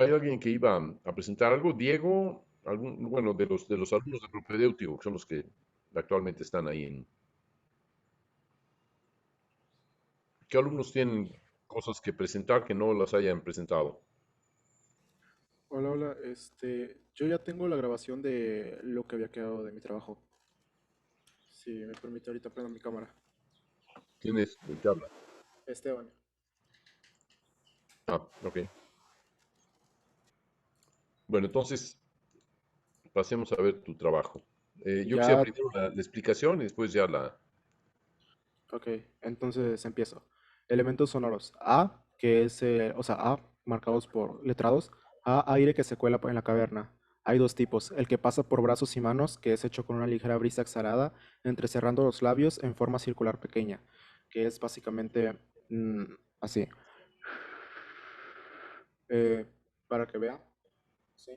¿Hay alguien que iba a presentar algo? Diego, bueno, de los alumnos de propedéutico, que son los que actualmente están ahí ¿qué alumnos tienen cosas que presentar que no las hayan presentado? Hola, hola, yo ya tengo la grabación de lo que había quedado de mi trabajo. Si me permite, ahorita prendo mi cámara. ¿Tienes de qué habla? Esteban. Ah, ok. Bueno, entonces pasemos a ver tu trabajo. Yo quisiera Ya, primero la explicación y después ya la... ok, entonces empiezo. Elementos sonoros. A, que es, o sea, A, marcados por letrados. A, aire que se cuela en la caverna. Hay dos tipos. El que pasa por brazos y manos, que es hecho con una ligera brisa exhalada, entrecerrando los labios en forma circular pequeña, que es básicamente mm, así. Eh, para que vea. Sí.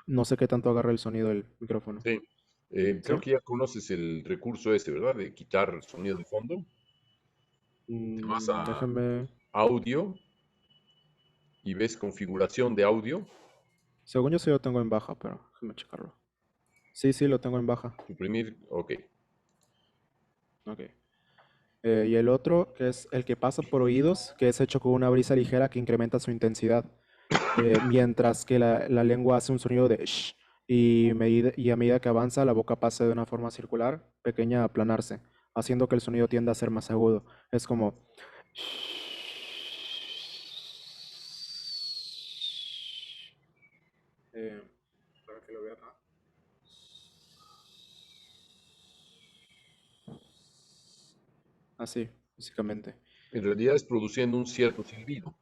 No sé qué tanto agarra el sonido del micrófono. Sí. ¿Sí? Creo que ya conoces el recurso este, ¿verdad? De quitar sonido de fondo. Te vas a Déjame. audio y ves configuración de audio. Según yo sí lo tengo en baja, pero déjame checarlo. Sí, sí, lo tengo en baja. Suprimir, ok. Ok. Y el otro, que es el que pasa por oídos, que es hecho con una brisa ligera que incrementa su intensidad. Mientras que la lengua hace un sonido de sh, y a medida que avanza, la boca pasa de una forma circular, pequeña a aplanarse, haciendo que el sonido tienda a ser más agudo. Es como. Eh, para que lo vean. Así, básicamente. En realidad es produciendo un cierto silbido.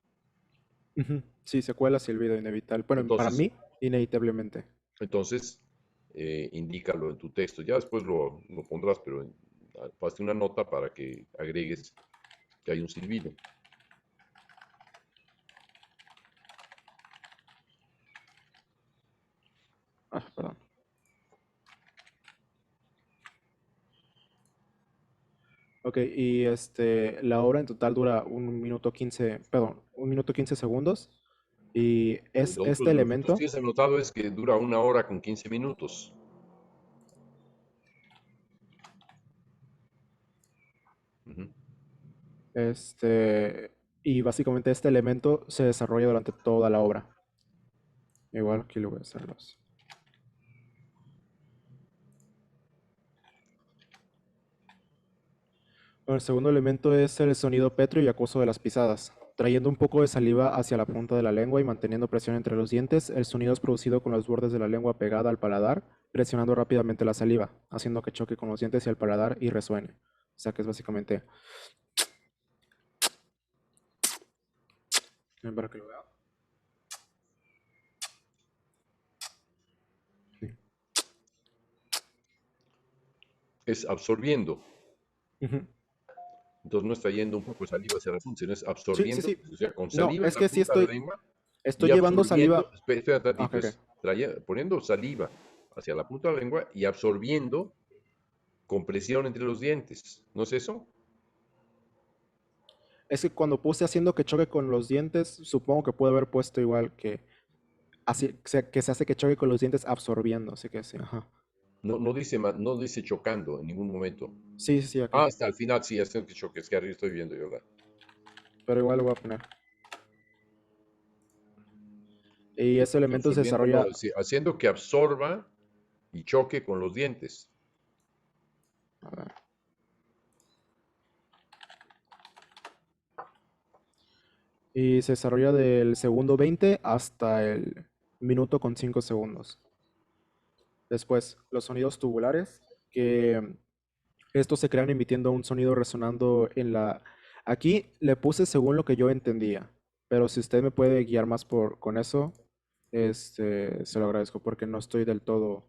Ujú. Sí, secuelas y el video inevitable. Bueno, para Entonces, mí, inevitablemente. entonces indícalo en tu texto. Ya después lo pondrás, pero hazte una nota para que agregues que hay un silbido. Ah, perdón. Ok, y la obra en total dura 1 minuto 15, perdón, 1 minuto 15 segundos. Y es Lo otro este de los que tú elemento, tienes anotado es que dura 1 hora con 15 minutos. Ujú. y básicamente este elemento se desarrolla durante toda la obra. Igual aquí lo voy a hacer los. Bueno, el segundo elemento es el sonido pétreo y acuoso de las pisadas. Trayendo un poco de saliva hacia la punta de la lengua y manteniendo presión entre los dientes, el sonido es producido con los bordes de la lengua pegada al paladar, presionando rápidamente la saliva, haciendo que choque con los dientes y el paladar y resuene. O sea que es básicamente. Para que lo vea. Sí. Es absorbiendo. Ujú. Entonces no está yendo un poco de saliva hacia la punta, sino es Sí, sí, absorbiendo, sí. o sea, con No, saliva en es la que sí punta de la estoy, lengua y estoy llevando absorbiendo, saliva. espera un Ah, ok, tantito, ok. poniendo saliva hacia la punta de la lengua y absorbiendo con presión entre los dientes. ¿No es eso? Es que cuando puse haciendo que choque con los dientes, supongo que puede haber puesto igual que así, que se hace que choque con los dientes absorbiendo, así que sí, ajá. No, no dice chocando en ningún momento. Sí, sí, sí, aquí. Ah, hasta el final sí, hace que choque, es que arriba estoy viendo yo. Pero igual lo voy a poner. Y ese elemento se Absorbiendo, desarrolla. no, sí, haciendo que absorba y choque con los dientes. A ver. Y se desarrolla del segundo 20 hasta el minuto con 5 segundos. Después, los sonidos tubulares, que estos se crean emitiendo un sonido resonando en la. Aquí le puse según lo que yo entendía, pero si usted me puede guiar más con eso, se lo agradezco porque no estoy del todo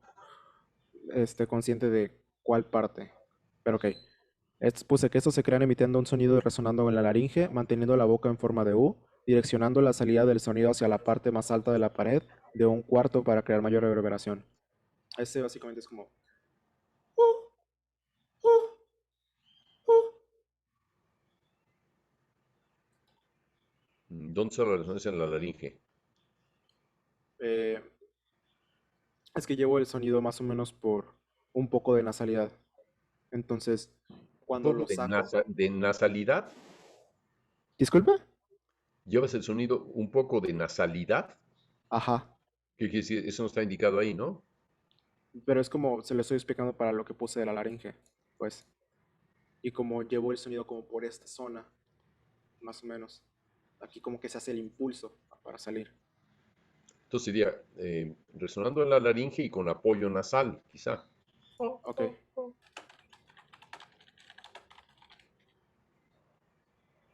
consciente de cuál parte. Pero ok. Puse que estos se crean emitiendo un sonido resonando en la laringe, manteniendo la boca en forma de U, direccionando la salida del sonido hacia la parte más alta de la pared de un cuarto para crear mayor reverberación. Ese básicamente es como. ¿Dónde está la resonancia en la laringe? Eh, es que llevo el sonido más o menos por un poco de nasalidad. Entonces, Un cuando poco lo saco, de nasalidad. disculpa, Llevas el sonido un poco de nasalidad. ajá, ¿Qué quiere decir? Eso no está indicado ahí, ¿no? pero es como se lo estoy explicando para lo que puse de la laringe, pues, y como llevo el sonido como por esta zona, más o menos, aquí como que se hace el impulso para salir. Entonces sería resonando en la laringe y con apoyo nasal, quizá. Ok,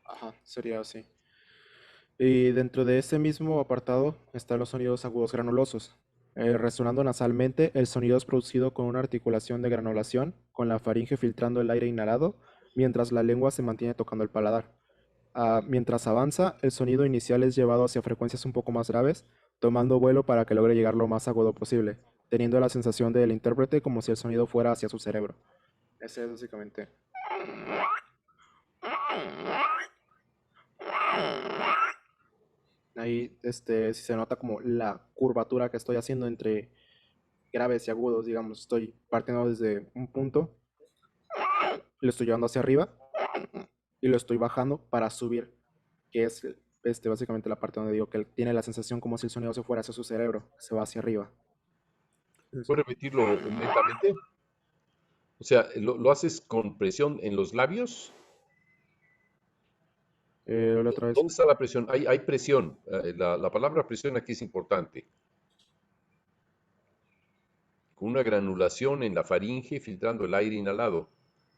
ajá, sería así. Y dentro de ese mismo apartado están los sonidos agudos granulosos. Resonando nasalmente, el sonido es producido con una articulación de granulación, con la faringe filtrando el aire inhalado, mientras la lengua se mantiene tocando el paladar. Mientras avanza, el sonido inicial es llevado hacia frecuencias un poco más graves, tomando vuelo para que logre llegar lo más agudo posible, teniendo la sensación del intérprete como si el sonido fuera hacia su cerebro. Ese es básicamente. Ahí sí se nota como la curvatura que estoy haciendo entre graves y agudos, digamos. Estoy partiendo desde un punto, lo estoy llevando hacia arriba y lo estoy bajando para subir, que es básicamente la parte donde digo que él tiene la sensación como si el sonido se fuera hacia su cerebro, se va hacia arriba. ¿Puedes repetirlo lentamente? O sea, ¿lo haces con presión en los labios? La otra vez. ¿Dónde está la presión? Hay presión. La palabra presión aquí es importante. Con una granulación en la faringe filtrando el aire inhalado.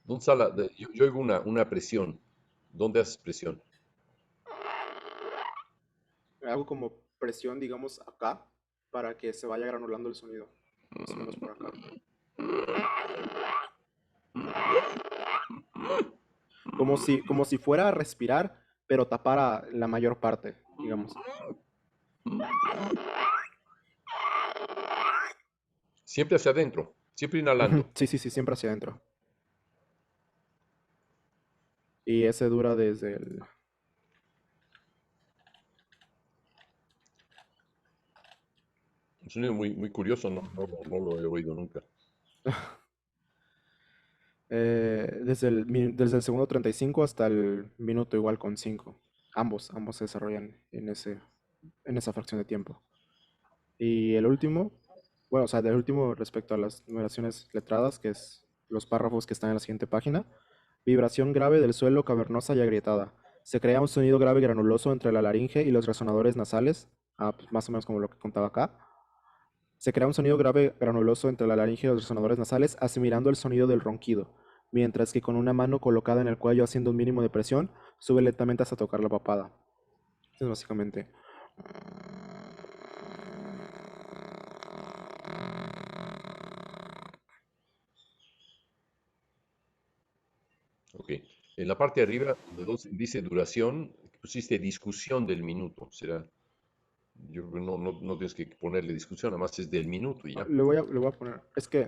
¿Dónde está yo oigo una presión. ¿Dónde haces presión? Hago como presión, digamos, acá, para que se vaya granulando el sonido. Más o menos por acá. Como si fuera a respirar, pero tapara la mayor parte, digamos. Siempre hacia adentro, siempre Ujú, inhalando. sí, sí, sí, siempre hacia adentro. Y ese dura desde el... Un sonido muy curioso, no lo he oído nunca. desde el segundo 35 hasta el minuto igual con 5. Ambos se desarrollan en esa fracción de tiempo. Y el último, bueno, o sea, del último respecto a las numeraciones letradas, que es los párrafos que están en la siguiente página. Vibración grave del suelo cavernosa y agrietada. Se crea un sonido grave y granuloso entre la laringe y los resonadores nasales, pues más o menos como lo que contaba acá. Se crea un sonido grave granuloso entre la laringe y los resonadores nasales, asimilando el sonido del ronquido, mientras que con una mano colocada en el cuello haciendo un mínimo de presión, sube lentamente hasta tocar la papada. Es básicamente. Ok. En la parte de arriba, donde dice duración, pusiste discusión del minuto. Será, yo creo que no tienes que ponerle discusión, nada más es del minuto y ya. Le voy a poner. Es que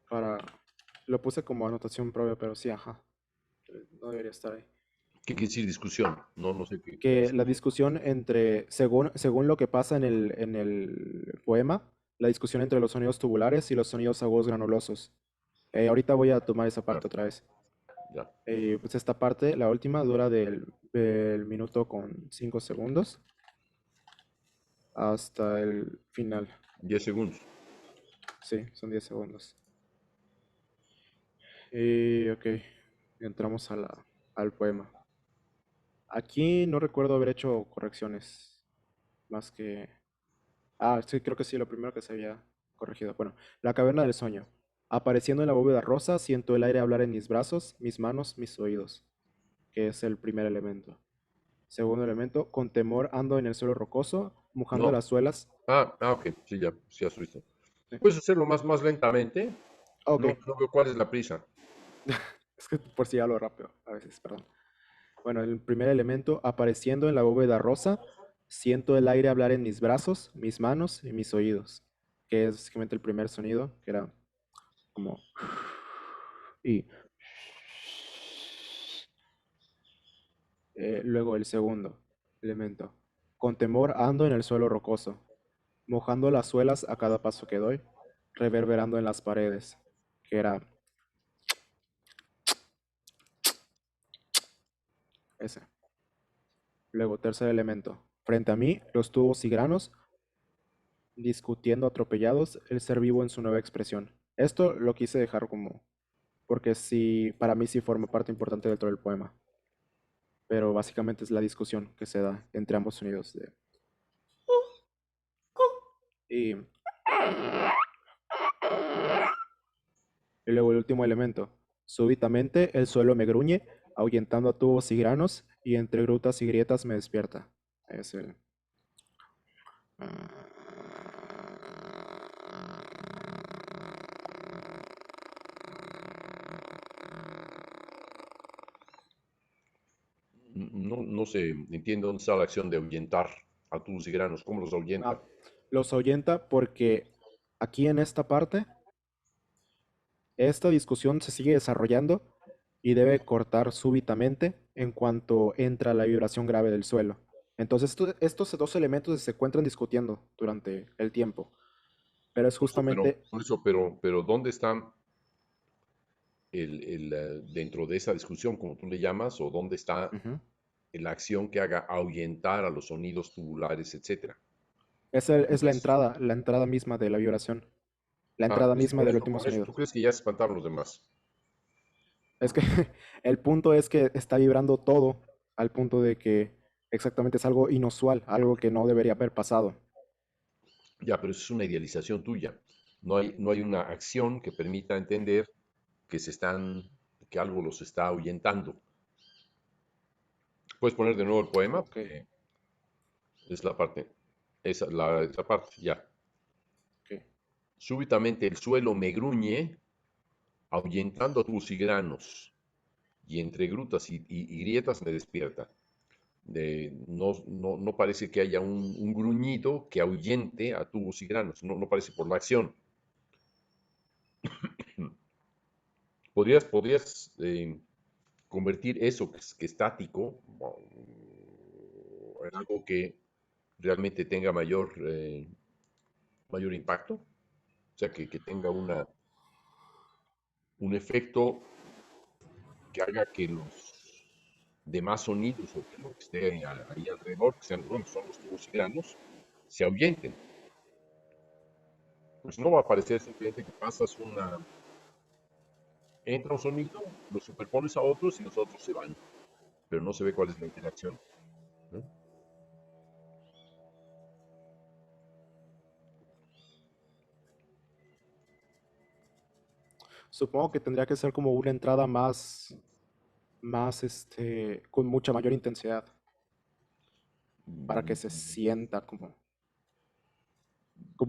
para. Lo puse como anotación propia, pero sí, ajá. No debería estar ahí. ¿Qué quiere decir discusión? No sé qué. Que la discusión entre, según lo que pasa en el poema, la discusión entre los sonidos tubulares y los sonidos agudos granulosos. Ahorita voy a tomar esa Ah, parte otra vez. ya. Pues esta parte, la última, dura del minuto con 5 segundos hasta el final. 10 segundos. Sí, son 10 segundos. Y ok, entramos al poema. Aquí no recuerdo haber hecho correcciones, más que... Ah, sí, creo que sí, lo primero que se había corregido. Bueno, la caverna del sueño. Apareciendo en la bóveda rosa, siento el aire hablar en mis brazos, mis manos, mis oídos, que es el primer elemento. Segundo elemento, con temor ando en el suelo rocoso, mojando No. las suelas. Ok, sí, ya, sí has visto. Sí. Puedes hacerlo más lentamente. Ok, No veo cuál es la prisa. es que por si hablo rápido, a veces, perdón. Bueno, el primer elemento, apareciendo en la bóveda rosa, siento el aire hablar en mis brazos, mis manos y mis oídos, que es básicamente el primer sonido, que era como... Y luego el segundo. elemento. Con temor ando en el suelo rocoso, mojando las suelas a cada paso que doy, reverberando en las paredes, que era ese. Luego, tercer elemento. Frente a mí, los tubos y granos, discutiendo atropellados, el ser vivo en su nueva expresión. Esto lo quise dejar como, porque sí, para mí sí forma parte importante dentro del poema, pero básicamente es la discusión que se da entre ambos sonidos y, y luego el último elemento. Súbitamente el suelo me gruñe, ahuyentando a tubos y granos, y entre grutas y grietas me despierta. Es el... No, no sé, entiendo dónde está la acción de ahuyentar a tus y granos, cómo los ahuyenta. Ah, los ahuyenta porque aquí en esta parte, esta discusión se sigue desarrollando y debe cortar súbitamente en cuanto entra la vibración grave del suelo. Entonces, estos dos elementos se encuentran discutiendo durante el tiempo, pero es justamente... Por eso, pero ¿dónde está dentro de esa discusión, como tú le llamas, o dónde está Ujú. la acción que haga ahuyentar a los sonidos tubulares, etcétera? Es ¿Dónde es? la entrada misma de la vibración, la Ah, entrada es misma del último con eso sonido. tú crees que ya se espantaron los demás. Es que el punto es que está vibrando todo al punto de que exactamente es algo inusual, algo que no debería haber pasado. Ya, pero eso es una idealización tuya. No hay una acción que permita entender que que algo los está ahuyentando. ¿Puedes poner de nuevo el poema? Ok. Porque es la parte, esa parte, ya. Ok. Súbitamente el suelo me gruñe, ahuyentando tus y granos, y entre grutas y grietas me despierta. No parece que haya un gruñido que ahuyente a tubos y granos, no parece por la acción. Podrías convertir eso que estático en algo que realmente tenga mayor impacto, o sea, que tenga un efecto que haga que los demás sonidos o que lo que esté ahí alrededor, que sean, bueno, son los tubos y granos, se ahuyenten. Pues no va a parecer simplemente que entra un sonido, lo superpones a otros y los otros se van, pero no se ve cuál es la interacción, ¿no? Supongo que tendría que ser como una entrada con mucha mayor intensidad para que se sienta como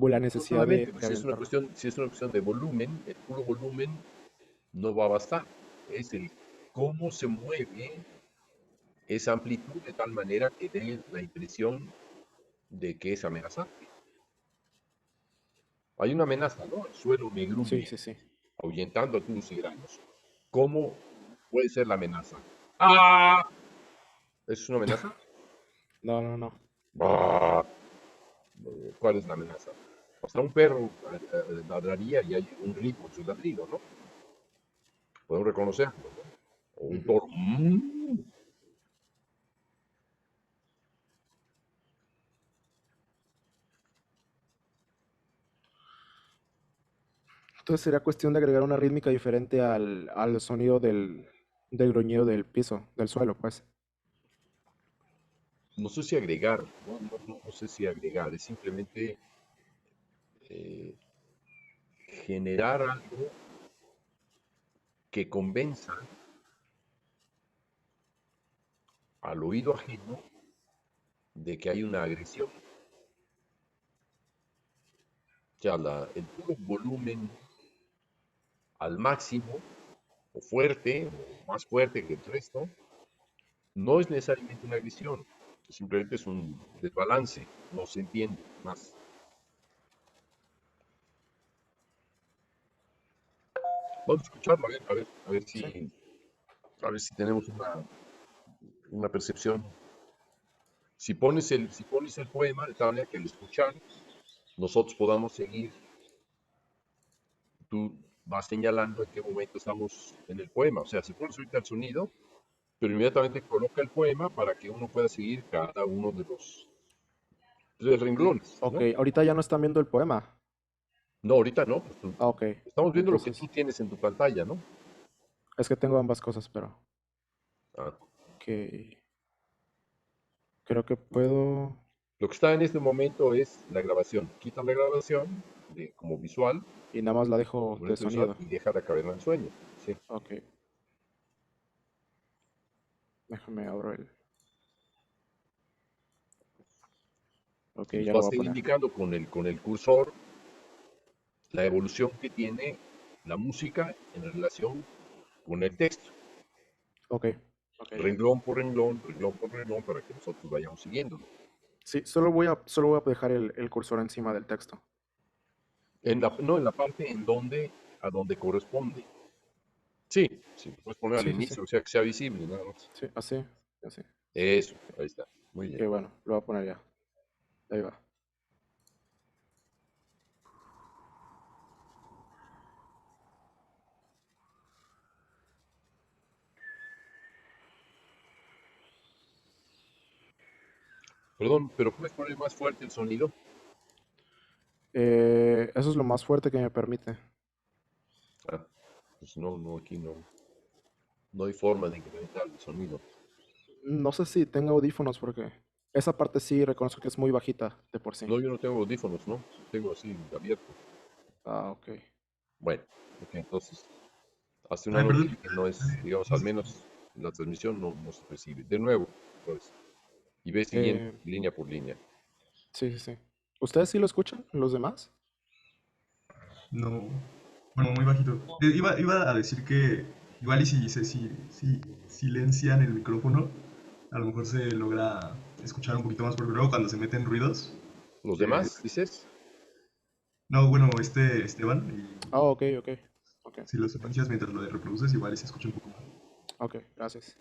la necesidad Solamente, pues de aventarlo. si es una cuestión de volumen, el puro volumen no va a bastar. Es el cómo se mueve esa amplitud de tal manera que dé la impresión de que es amenazante. Hay una amenaza, ¿no? El suelo me Sí, gruñe, sí, sí. ahuyentando a tus y granos. ¿Cómo puede ser la amenaza? ¡Ah! ¿Es una amenaza? No, no, no. ¡Ah! ¿Cuál es la amenaza? Hasta un perro ladraría y hay un ritmo en su ladrido, ¿no? Podemos reconocerlo, ¿no? O un Ujú. toro. ¡Mm! Entonces sería cuestión de agregar una rítmica diferente al sonido del gruñido del piso, del suelo, pues. No sé si agregar, no sé si agregar, es simplemente eh, generar algo que convenza al oído ajeno de que hay una agresión. O sea, el puro volumen al máximo, o fuerte, o más fuerte que el resto, no es necesariamente una agresión, simplemente es un desbalance, no se entiende más. Vamos a escucharlo, Sí. a ver si tenemos una percepción Si pones el poema, de tal manera que al escuchar, nosotros podamos seguir, tú vas señalando en qué momento estamos en el poema. O sea, si pones ahorita el sonido, pero inmediatamente coloca el poema para que uno pueda seguir cada uno de los tres renglones, Ok, ¿no? ahorita ya no están viendo el poema. No, ahorita no. Ah, ok. Estamos viendo lo que tú Entonces, tienes en tu pantalla, ¿no? es que tengo ambas cosas, pero Ah, que creo que puedo. lo que está en este momento es la grabación. Quita la grabación como visual, Y nada más la dejo como de elemento visual, sonido. y deja la caverna del sueño. Sí. Ok, déjame abro el. Ok, Y nos ya lo vas voy a a ir poner. indicando con el cursor la evolución que tiene la música en relación con el texto. Ok, ok, ya. Renglón por renglón, para que nosotros vayamos siguiéndolo. Sí, solo voy a dejar el cursor encima del texto. No, en la parte a donde corresponde. Sí, sí, lo puedes poner al Sí, sí, sí. inicio, o sea, que sea visible, nada más. Sí, así, así. Eso, ahí está. Muy bien. Que bueno, lo voy a poner ya. Ahí va. Perdón, pero puedes poner más fuerte el sonido. Eso es lo más fuerte que me permite. Ah, pues no, no, aquí no hay forma de incrementar el sonido. No sé si tengo audífonos porque esa parte sí reconozco que es muy bajita de por sí. No, yo no tengo audífonos, ¿no? Tengo así abierto. Ah, ok. Bueno, ok, entonces hace una Ay, nota perdón. de que no es, digamos, al menos en la transmisión no se percibe. De nuevo, pues, y ve siguiendo Eh, línea por línea. sí, sí, sí. ¿Ustedes sí lo escuchan? ¿Los demás? No. Bueno, muy bajito. Iba a decir que igual y si silencian el micrófono, a lo mejor se logra escuchar un poquito más, porque luego cuando se meten ruidos, ¿Los eh, demás, dices? no, bueno, Esteban, Ah, ok, ok. Ok, y si lo silencias mientras lo reproduces, igual y se escucha un poco más. ok, gracias.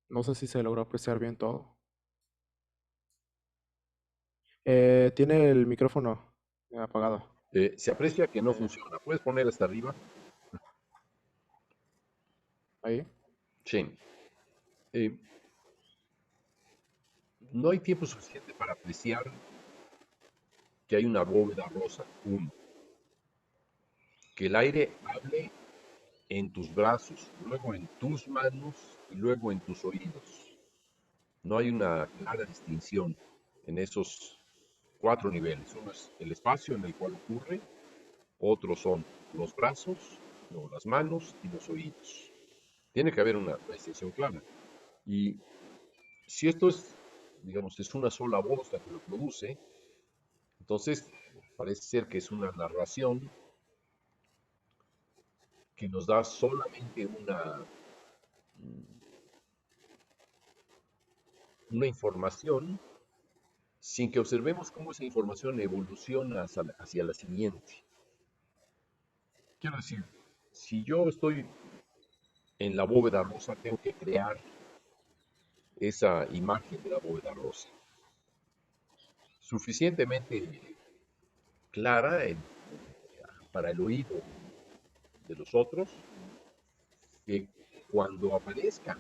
No sé si se logró apreciar bien todo. Tiene el micrófono apagado. Se aprecia que no Eh, funciona. ¿Puedes poner hasta arriba? ahí. Sí. Eh, no hay tiempo suficiente para apreciar que hay una bóveda rosa. Uno, que el aire hable en tus brazos, luego en tus manos y luego en tus oídos. No hay una clara distinción en esos cuatro niveles. Uno es el espacio en el cual ocurre, otros son los brazos, luego las manos y los oídos. Tiene que haber una distinción clara. Y si esto es, digamos, es una sola voz la que lo produce, entonces parece ser que es una narración que nos da solamente una información sin que observemos cómo esa información evoluciona hacia la siguiente. Quiero decir, si yo estoy en la bóveda rosa, tengo que crear, esa imagen de la bóveda rosa suficientemente clara para el oído de los otros, que cuando aparezca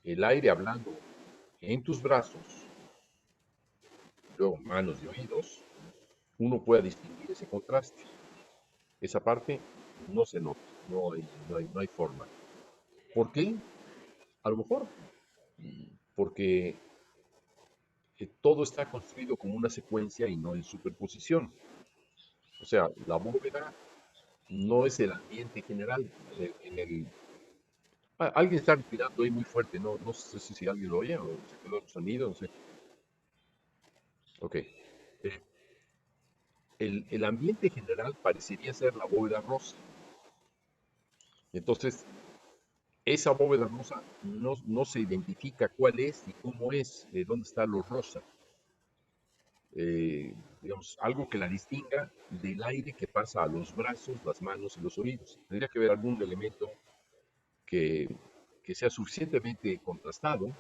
el aire hablando en tus brazos, luego manos y oídos, uno pueda distinguir ese contraste. Esa parte no se nota, no hay forma. ¿Por qué? A lo mejor porque todo está construido como una secuencia y no en superposición. O sea, la bóveda no es el ambiente general. Alguien está respirando ahí muy fuerte, no sé si alguien lo oye o se quedó el sonido, no sé. Ok. El ambiente general parecería ser la bóveda rosa. Entonces, esa bóveda rosa no se identifica cuál es y cómo es, dónde está lo rosa. Digamos, algo que la distinga del aire que pasa a los brazos, las manos y los oídos. Tendría que haber algún elemento que, que sea suficientemente contrastado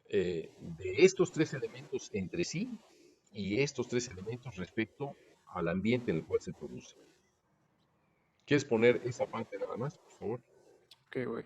de estos tres elementos entre sí y estos tres elementos respecto al ambiente en el cual se produce. ¿Quieres poner esa parte nada más, por favor? Ok, güey.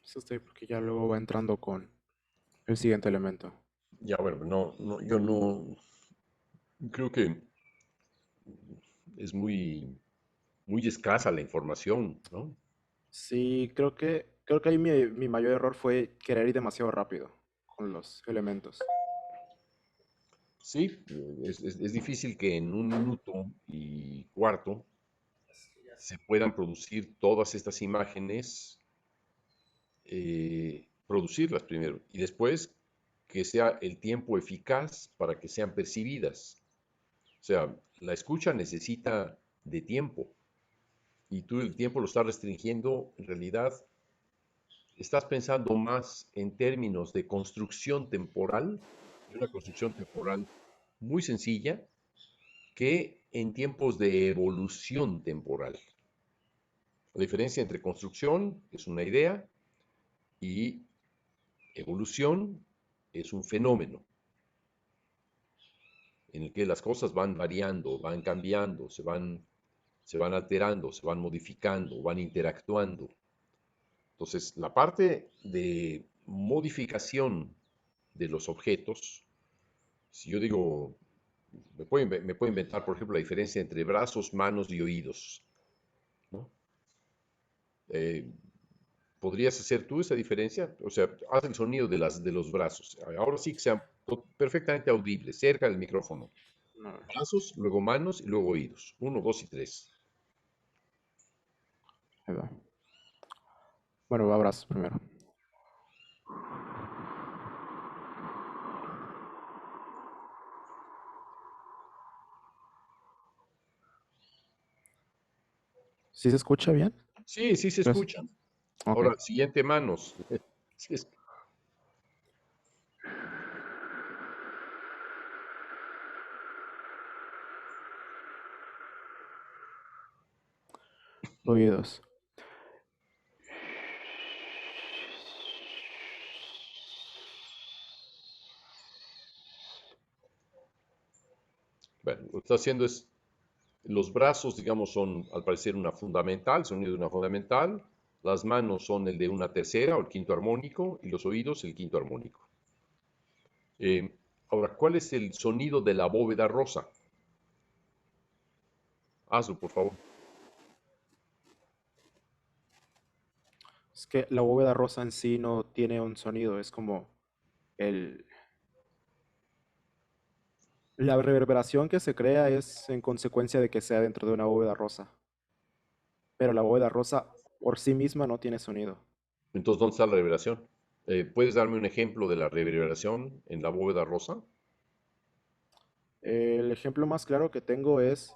Eso estoy porque ya luego va entrando con el siguiente elemento. Ya, bueno, yo no creo que es muy escasa la información, ¿no? Sí, creo que ahí mi mayor error fue querer ir demasiado rápido con los elementos. Sí, es difícil que en un minuto y cuarto se puedan producir todas estas imágenes, producirlas primero y después que sea el tiempo eficaz para que sean percibidas. O sea, la escucha necesita de tiempo y tú el tiempo lo estás restringiendo, en realidad estás pensando más en términos de construcción temporal, de una construcción temporal muy sencilla, que en tiempos de evolución temporal. La diferencia entre construcción es una idea y evolución es un fenómeno en el que las cosas van variando, van cambiando, se van alterando, se van modificando, van interactuando. Entonces, la parte de modificación de los objetos, si yo digo, me puedo inventar, por ejemplo, la diferencia entre brazos, manos y oídos, ¿no? Eh, ¿Podrías hacer tú esa diferencia? O sea, haz el sonido de los brazos. Ahora sí que sean perfectamente audibles, cerca del micrófono. A ver, Brazos, luego manos y luego oídos. Uno, dos y tres. ahí va. Bueno, va brazos primero. ¿Sí se escucha bien? Sí, sí se Pues, escuchan. ok. Ahora, siguiente, manos. Sí, Oídos. bueno, lo que está haciendo es, los brazos, digamos, son al parecer una fundamental, sonido de una fundamental. Las manos son el de una tercera o el quinto armónico y los oídos el quinto armónico. Ahora, ¿cuál es el sonido de la bóveda rosa? Hazlo, por favor. Es que la bóveda rosa en sí no tiene un sonido, es como el... La reverberación que se crea es en consecuencia de que sea dentro de una bóveda rosa, pero la bóveda rosa por sí misma no tiene sonido. Entonces, ¿dónde está la reverberación? ¿Puedes darme un ejemplo de la reverberación en la bóveda rosa? El ejemplo más claro que tengo es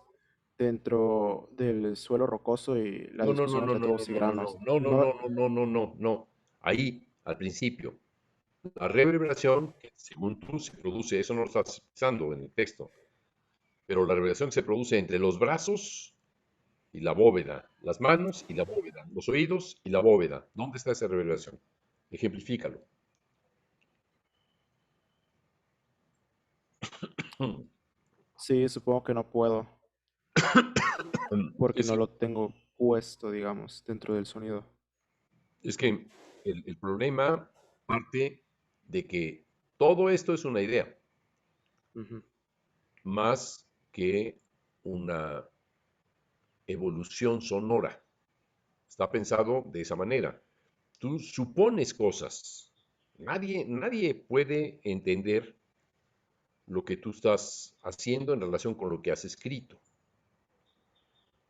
dentro del suelo rocoso y la No, no, no, discusión no, entre no, no, tubos y no, no, no, granos. no, no, No, no, no, no, no, no, no. Ahí, al principio, la reverberación, que según tú se produce, eso no lo estás pensando en el texto, pero la reverberación se produce entre los brazos y la bóveda, las manos y la bóveda, los oídos y la bóveda. ¿Dónde está esa reverberación? Ejemplifícalo. sí, supongo que no puedo, porque Es, no lo tengo puesto, digamos, dentro del sonido. es que el problema parte de que todo esto es una idea, Ujú. más que una evolución sonora. Está pensado de esa manera. Tú supones cosas. Nadie puede entender lo que tú estás haciendo en relación con lo que has escrito.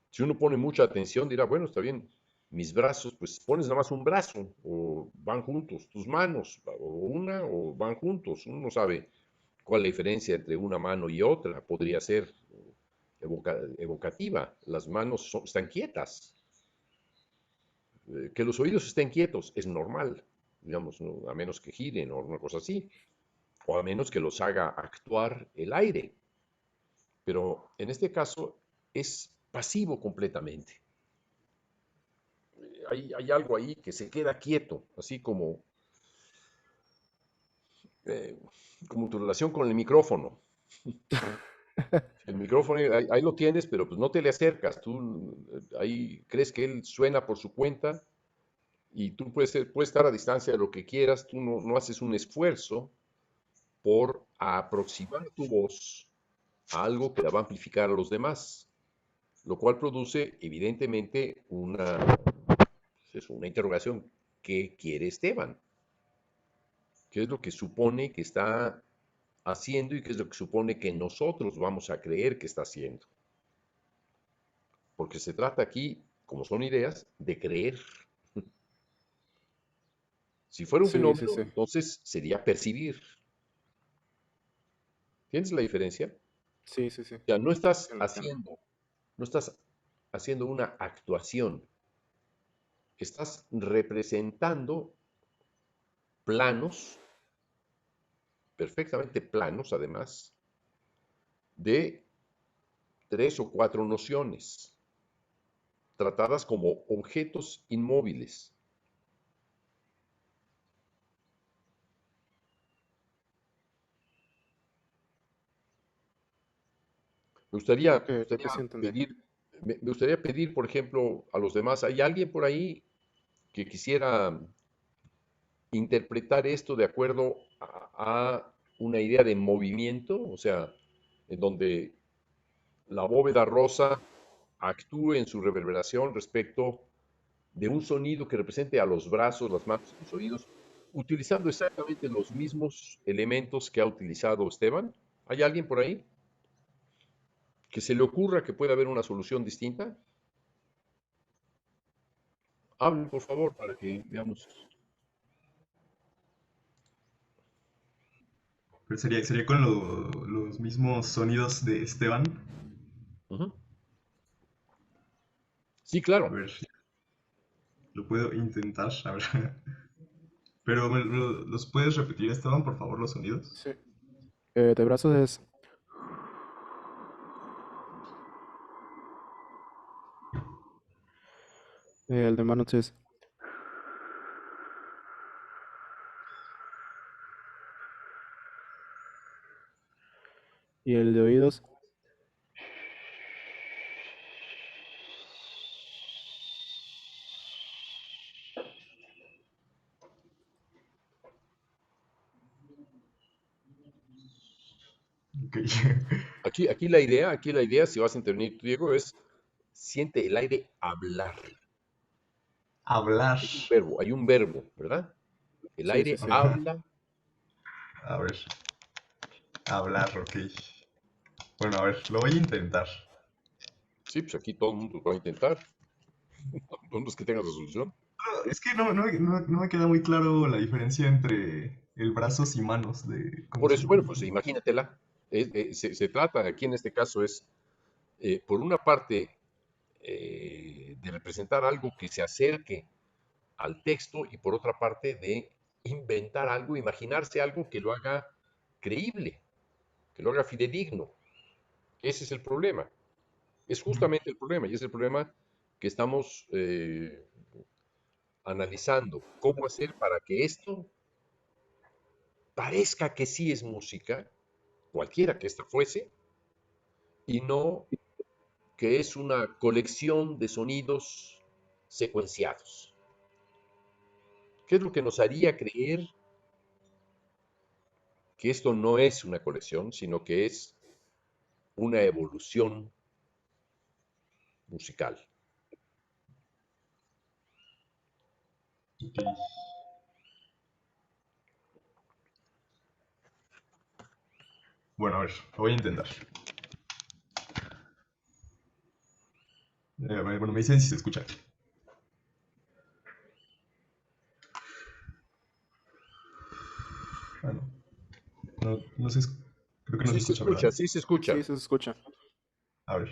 Si uno pone mucha atención, dirá, bueno, está bien, mis brazos, pues pones nada más un brazo, o van juntos, tus manos, o una, o van juntos. Uno no sabe cuál es la diferencia entre una mano y otra. Podría ser evocativa. Las manos están quietas. Que los oídos estén quietos es normal, digamos, ¿no? A menos que giren o una cosa así, o a menos que los haga actuar el aire. Pero en este caso es pasivo completamente. Hay algo ahí que se queda quieto, así eh, como tu relación con el micrófono. El micrófono ahí lo tienes, pero pues no te le acercas. Tú ahí crees que él suena por su cuenta y tú puedes estar a distancia de lo que quieras. Tú no haces un esfuerzo por aproximar tu voz a algo que la va a amplificar a los demás, lo cual produce evidentemente una interrogación. ¿Qué quiere Esteban? ¿Qué es lo que supone que está haciendo y qué es lo que supone que nosotros vamos a creer que está haciendo? Porque se trata aquí, como son ideas, de creer. Si fuera un Sí, sí, fenómeno, sí. entonces sería percibir. ¿Tienes la diferencia? Sí, sí, sí. O sea, Entiendo, entiendo. no estás haciendo una actuación, estás representando planos, perfectamente planos además, de tres o cuatro nociones, tratadas como objetos inmóviles. Me gustaría, me Creo gustaría que sí entendí. pedir, me gustaría pedir, por ejemplo, a los demás, ¿hay alguien por ahí que quisiera interpretar esto de acuerdo a una idea de movimiento? O sea, en donde la bóveda rosa actúe en su reverberación respecto de un sonido que represente a los brazos, las manos y los oídos, utilizando exactamente los mismos elementos que ha utilizado Esteban. ¿Hay alguien por ahí que se le ocurra que pueda haber una solución distinta? Hablen, por favor, para que veamos. Pero sería con los mismos sonidos de Esteban. Ujú. Sí, A claro. ver, lo puedo intentar, a ver. Pero ¿los puedes repetir, Esteban, por favor, los sonidos? Sí. De brazos es... el de manos es... Y el de oídos... Ok. Aquí la idea, si vas a intervenir tú, Diego, es siente el aire hablar. Hablar. Hay un verbo, ¿verdad? El Sí, sí, aire sí. Ajá. habla. A ver, hablar, ok. Bueno, a ver, lo voy a intentar. Sí, pues aquí todo el mundo lo va a intentar. No es que tenga resolución. Es que no me queda muy claro la diferencia entre el brazos y manos de cómo Por se eso, bueno, llama. pues imagínatela. Se trata aquí en este caso es, por una parte, de representar algo que se acerque al texto y por otra parte de inventar algo, imaginarse algo que lo haga creíble, que lo haga fidedigno. Ese es el problema. Es Ujú. justamente el problema y es el problema que estamos analizando. ¿Cómo hacer para que esto parezca que sí es música, cualquiera que ésta fuese, y no que es una colección de sonidos secuenciados? ¿Qué es lo que nos haría creer que esto no es una colección, sino que es una evolución musical? Ok. Bueno, a ver, lo voy a intentar. Bueno, me dicen si se escucha. Ah, no. No, no se, creo que no se escucha, ¿verdad? Sí se escucha. Sí, se escucha. A ver.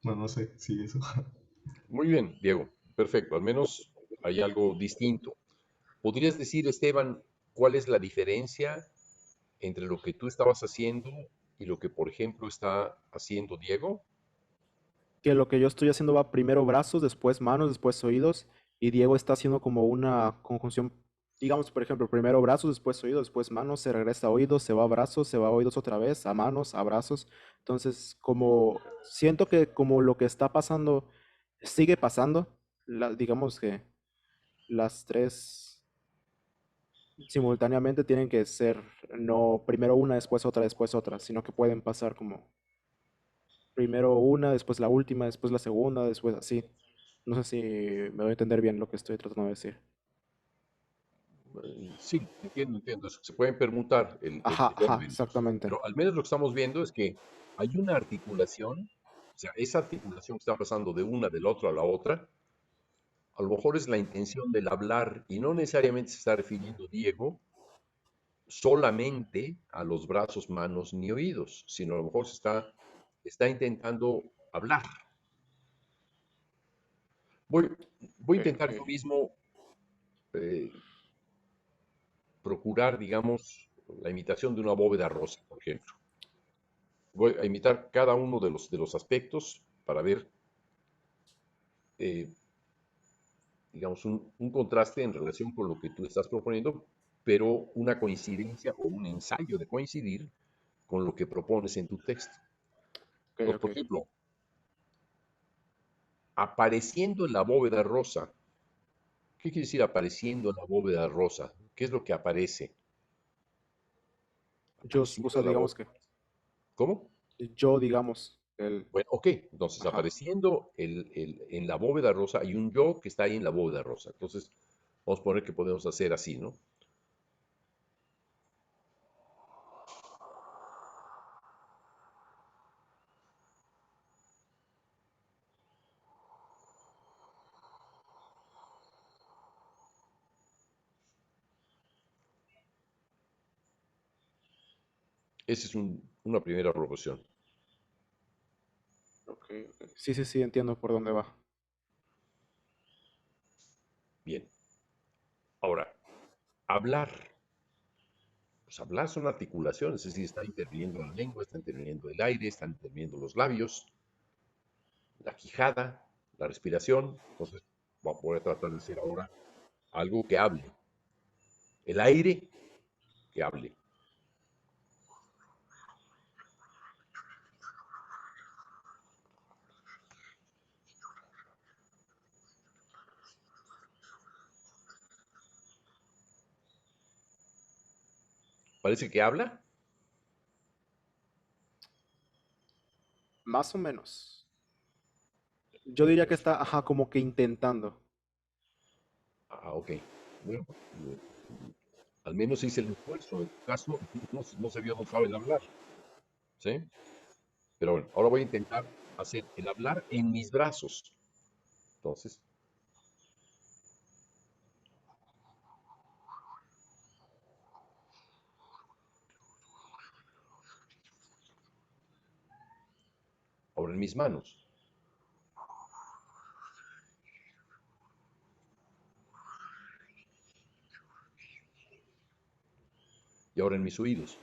Bueno, no sé si eso. Muy bien, Diego. Perfecto. Al menos hay algo distinto. ¿Podrías decir, Esteban, cuál es la diferencia entre lo que tú estabas haciendo y lo que, por ejemplo, está haciendo Diego? Que lo que yo estoy haciendo va primero brazos, después manos, después oídos, y Diego está haciendo como una conjunción, digamos, por ejemplo, primero brazos, después oídos, después manos, se regresa a oídos, se va a brazos, se va a oídos otra vez, a manos, a brazos. Entonces, como siento que como lo que está pasando sigue pasando, digamos que las tres simultáneamente tienen que ser no primero una, después otra, sino que pueden pasar como primero una, después la última, después la segunda, después así. No sé si me voy a entender bien lo que estoy tratando de decir. Sí, entiendo, entiendo. Se pueden permutar Ajá, el ajá, orden, exactamente. pero al menos lo que estamos viendo es que hay una articulación, o sea, esa articulación que está pasando de una del otro a la otra, a lo mejor es la intención del hablar y no necesariamente se está refiriendo Diego solamente a los brazos, manos ni oídos, sino a lo mejor está intentando hablar. Voy, voy a Ok, intentar yo ok. mismo eh, procurar, digamos, la imitación de una bóveda rosa, por ejemplo. Voy a imitar cada uno de los aspectos para ver, eh, digamos, un contraste en relación con lo que tú estás proponiendo, pero una coincidencia o un ensayo de coincidir con lo que propones en tu texto. Ok, Entonces, por ok. ejemplo, apareciendo en la bóveda rosa. ¿Qué quiere decir apareciendo en la bóveda rosa? ¿Qué es lo que aparece? Yo, o Apareciendo sea, en la digamos bóveda. que ¿Cómo? yo, digamos, el, Bueno, ok. Entonces, ajá. apareciendo en la bóveda rosa, hay un yo que está ahí en la bóveda rosa. Entonces, vamos a poner que podemos hacer así, ¿no? Esa es una primera proporción. Ok, ok. Sí, sí, sí, entiendo por dónde va. Bien. Ahora, hablar. Pues hablar son articulaciones, es decir, está interviniendo la lengua, está interviniendo el aire, están interviniendo los labios, la quijada, la respiración. Entonces, voy a tratar de hacer ahora algo que hable. El aire que hable. Parece que habla. Más o menos. Yo diría que está, ajá, como que intentando. Ok. Bueno, al menos hice el esfuerzo. En tu caso, no se vio, no sabe el hablar. ¿Sí? Pero bueno, ahora voy a intentar hacer el hablar en mis brazos. Entonces, ahora en mis manos. Y ahora en mis oídos.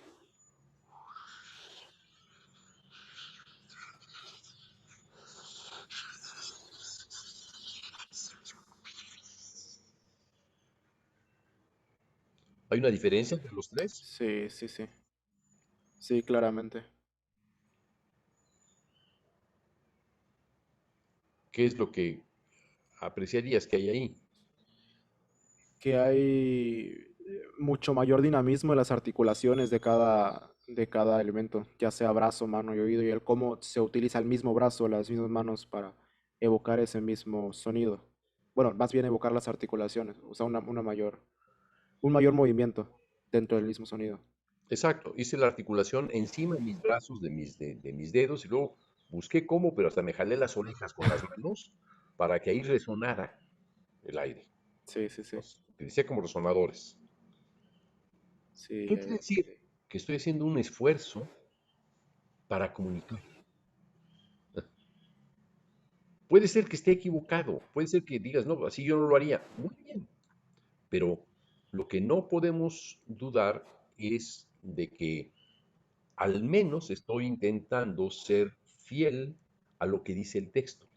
¿Hay una diferencia entre los tres? Sí, sí, sí. Sí, claramente. ¿Qué es lo que apreciarías que hay ahí? Que hay mucho mayor dinamismo en las articulaciones de cada elemento, ya sea brazo, mano y oído, y el cómo se utiliza el mismo brazo, las mismas manos para evocar ese mismo sonido. Bueno, más bien evocar las articulaciones, o sea, un mayor movimiento dentro del mismo sonido. Exacto, hice la articulación encima de mis brazos, de mis dedos, y luego busqué cómo, pero hasta me jalé las orejas con las manos para que ahí resonara el aire. Sí, sí, sí. Los utilicé como resonadores. Sí, ¿Qué quiere decir? Que estoy haciendo un esfuerzo para comunicar. Puede ser que esté equivocado, puede ser que digas, no, así yo no lo haría. Muy bien, pero lo que no podemos dudar es de que al menos estoy intentando ser fiel a lo que dice el texto.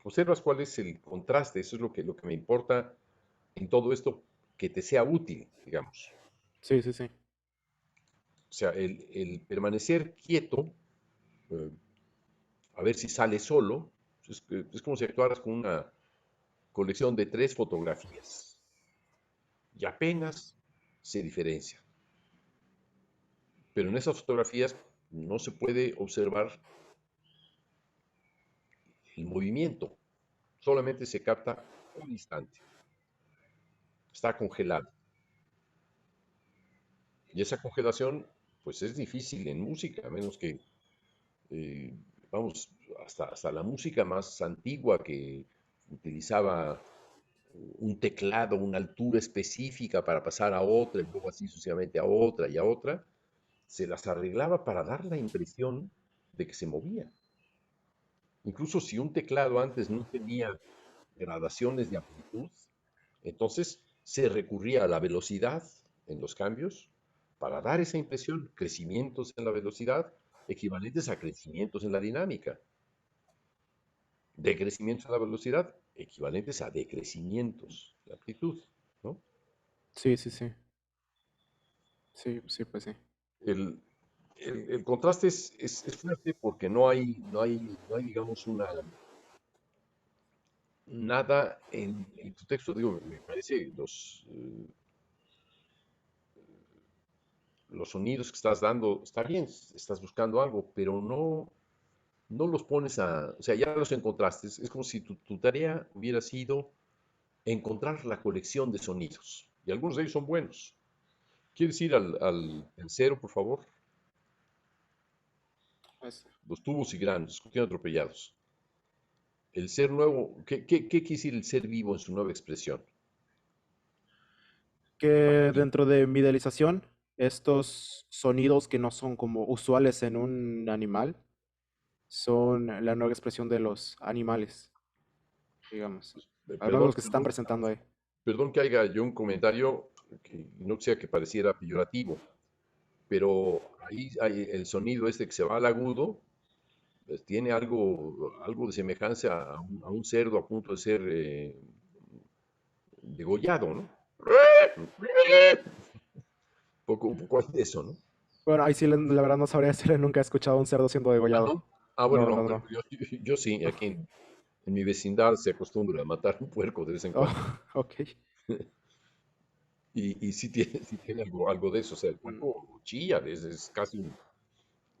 ¿Observas cuál es el contraste? Eso es lo que me importa en todo esto, que te sea útil, digamos. sí, sí, sí. O sea, el permanecer quieto, eh, a ver si sale solo, es como si actuaras con una colección de 3 fotografías y apenas se diferencia. Pero en esas fotografías no se puede observar el movimiento, solamente se capta un instante, está congelado. Y esa congelación, pues es difícil en música, a menos que, eh, vamos, hasta la música más antigua que utilizaba un teclado, una altura específica para pasar a otra, y luego así sucesivamente a otra y a otra, se las arreglaba para dar la impresión de que se movía. Incluso si un teclado antes no tenía gradaciones de amplitud, entonces se recurría a la velocidad en los cambios para dar esa impresión, crecimientos en la velocidad equivalentes a crecimientos en la dinámica, decrecimientos en la velocidad equivalentes a decrecimientos de amplitud, ¿no? Sí, sí, sí. Sí, sí, pues sí. El, el contraste es fuerte porque no hay, digamos, nada en tu texto. Digo, me parece los sonidos que estás dando, está bien, estás buscando algo, pero no los pones o sea, ya los encontraste. Es como si tu tarea hubiera sido encontrar la colección de sonidos. Y algunos de ellos son buenos. ¿Quieres ir al tercero, por favor? Es Los tubos y granos, discutiendo atropellados. El ser nuevo, ¿qué quiere decir el ser vivo en su nueva expresión? Para que ti. dentro de mi idealización, estos sonidos que no son como usuales en un animal, son la nueva expresión de los animales, digamos. Al menos Perdón, los que se están presentando ahí. perdón que haga yo un comentario que no sea que pareciera peyorativo, pero ahí hay el sonido este que se va al agudo, pues tiene algo de semejanza a un cerdo a punto de ser degollado, ¿no? Un poco de eso, ¿no? Bueno, ahí sí, la verdad no sabría decirle, nunca he escuchado a un cerdo siendo Ah, degollado. ¿no? Ah, bueno, No, no, no, bueno, no. yo sí, aquí en mi vecindad se acostumbra a matar un puerco de vez en Oh, cuando. ok. Y sí tiene algo de eso, o sea, el Mm, puerco chilla, es casi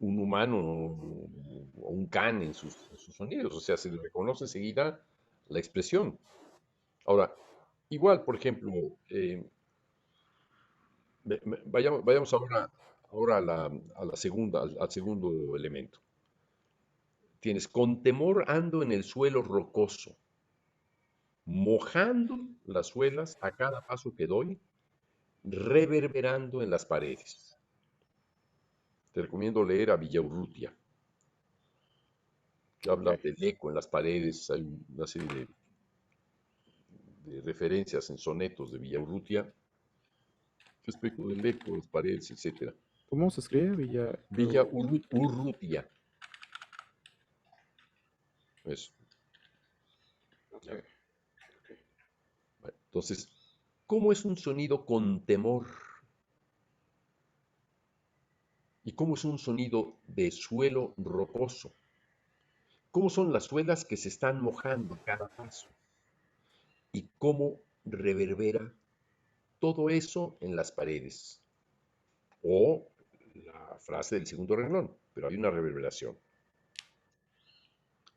un humano o un can en sus sonidos, o sea, se le reconoce enseguida la expresión. Ahora, igual, por ejemplo, vayamos ahora a la segunda, al segundo elemento. Tienes, con temor ando en el suelo rocoso, mojando las suelas a cada paso que doy, reverberando en las paredes. Te recomiendo leer a Villaurrutia, que ok. habla del eco en las paredes. Hay una serie de referencias en sonetos de Villaurrutia respecto del eco, las paredes, etcétera. ¿Cómo se escribe? Villa... Urrutia. Eso, Ok, ya. ok. Bueno, entonces, ¿cómo es un sonido con temor? ¿Y cómo es un sonido de suelo rocoso? ¿Cómo son las suelas que se están mojando a cada paso? ¿Y cómo reverbera todo eso en las paredes? O la frase del segundo renglón, pero hay una reverberación.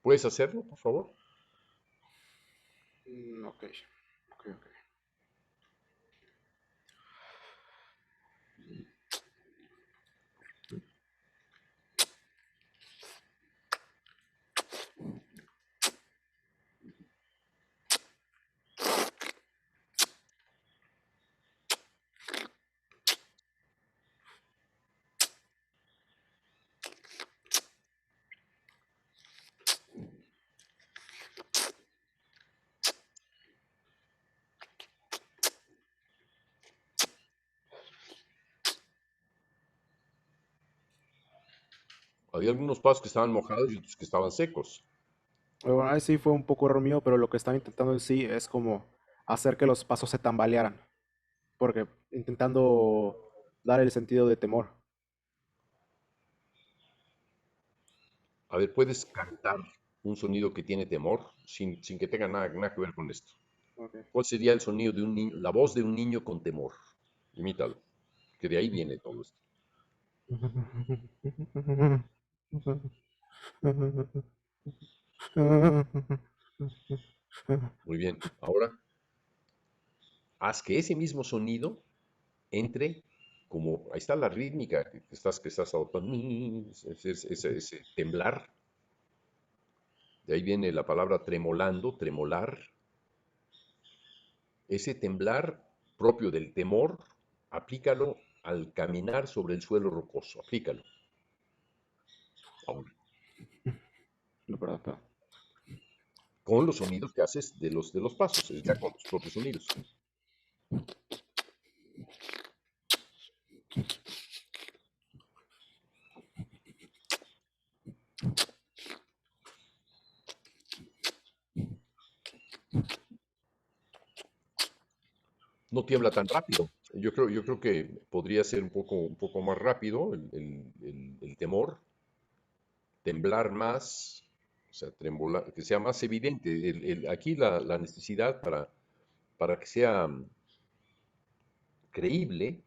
¿Puedes hacerlo, por favor? Ok, ok, ok. Había algunos pasos que estaban mojados y otros que estaban secos. Bueno, ahí sí fue un poco error mío, pero lo que estaba intentando decir es como hacer que los pasos se tambalearan, porque intentando dar el sentido de temor. A ver, ¿puedes cantar un sonido que tiene temor sin que tenga nada que ver con esto? Ok. ¿Cuál sería el sonido de un niño, la voz de un niño con temor? Imítalo, que de ahí viene todo esto. Muy bien. Ahora, haz que ese mismo sonido entre como, ahí está la rítmica que estás adoptando, ese temblar, de ahí viene la palabra tremolando, tremolar, ese temblar propio del temor, aplícalo al caminar sobre el suelo rocoso, aplícalo. Ahora, No, perdón, perdón. con los sonidos que haces de los pasos, ya con tus propios sonidos. No tiembla tan rápido. Yo creo que podría ser un poco más rápido el temor, temblar más, o sea, que sea más evidente. Aquí la necesidad para que sea creíble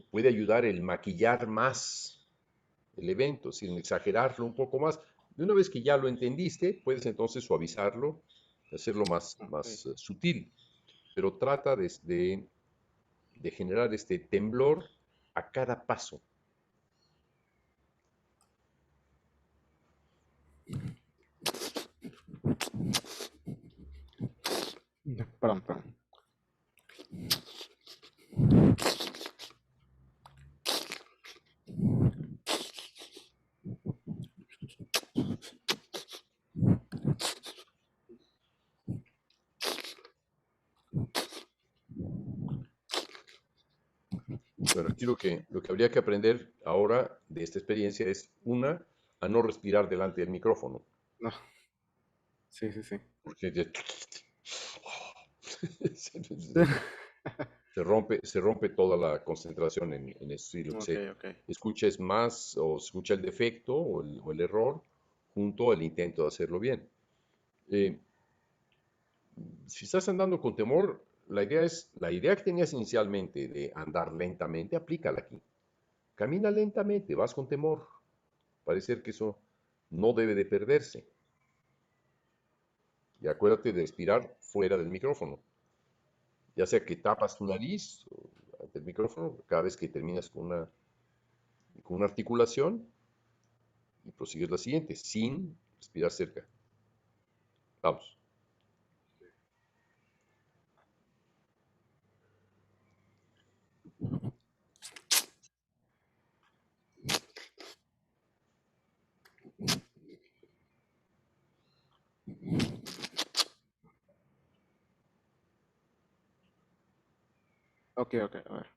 puede ayudar el maquillar más el evento, sin exagerarlo un poco más. De una vez que ya lo entendiste, puedes entonces suavizarlo, hacerlo Ok. más sutil, pero trata de generar este temblor a cada paso. Perdón, perdón. Bueno, aquí lo que habría que aprender ahora de esta experiencia es, una, a no respirar delante del micrófono, No, sí, sí, sí. porque Se, se rompe toda la concentración en eso. Y lo que Ok, se ok. escucha es más, o se escucha el defecto o el error junto al intento de hacerlo bien. Eh, si estás andando con temor, la idea que tenías inicialmente de andar lentamente, aplícala aquí. Camina lentamente, vas con temor. Parece que eso no debe de perderse. Y acuérdate de respirar fuera del micrófono. Ya sea que tapas tu nariz ante el micrófono cada vez que terminas con una articulación y prosigues la siguiente, sin respirar cerca. Vamos. Ok, ok, a ver.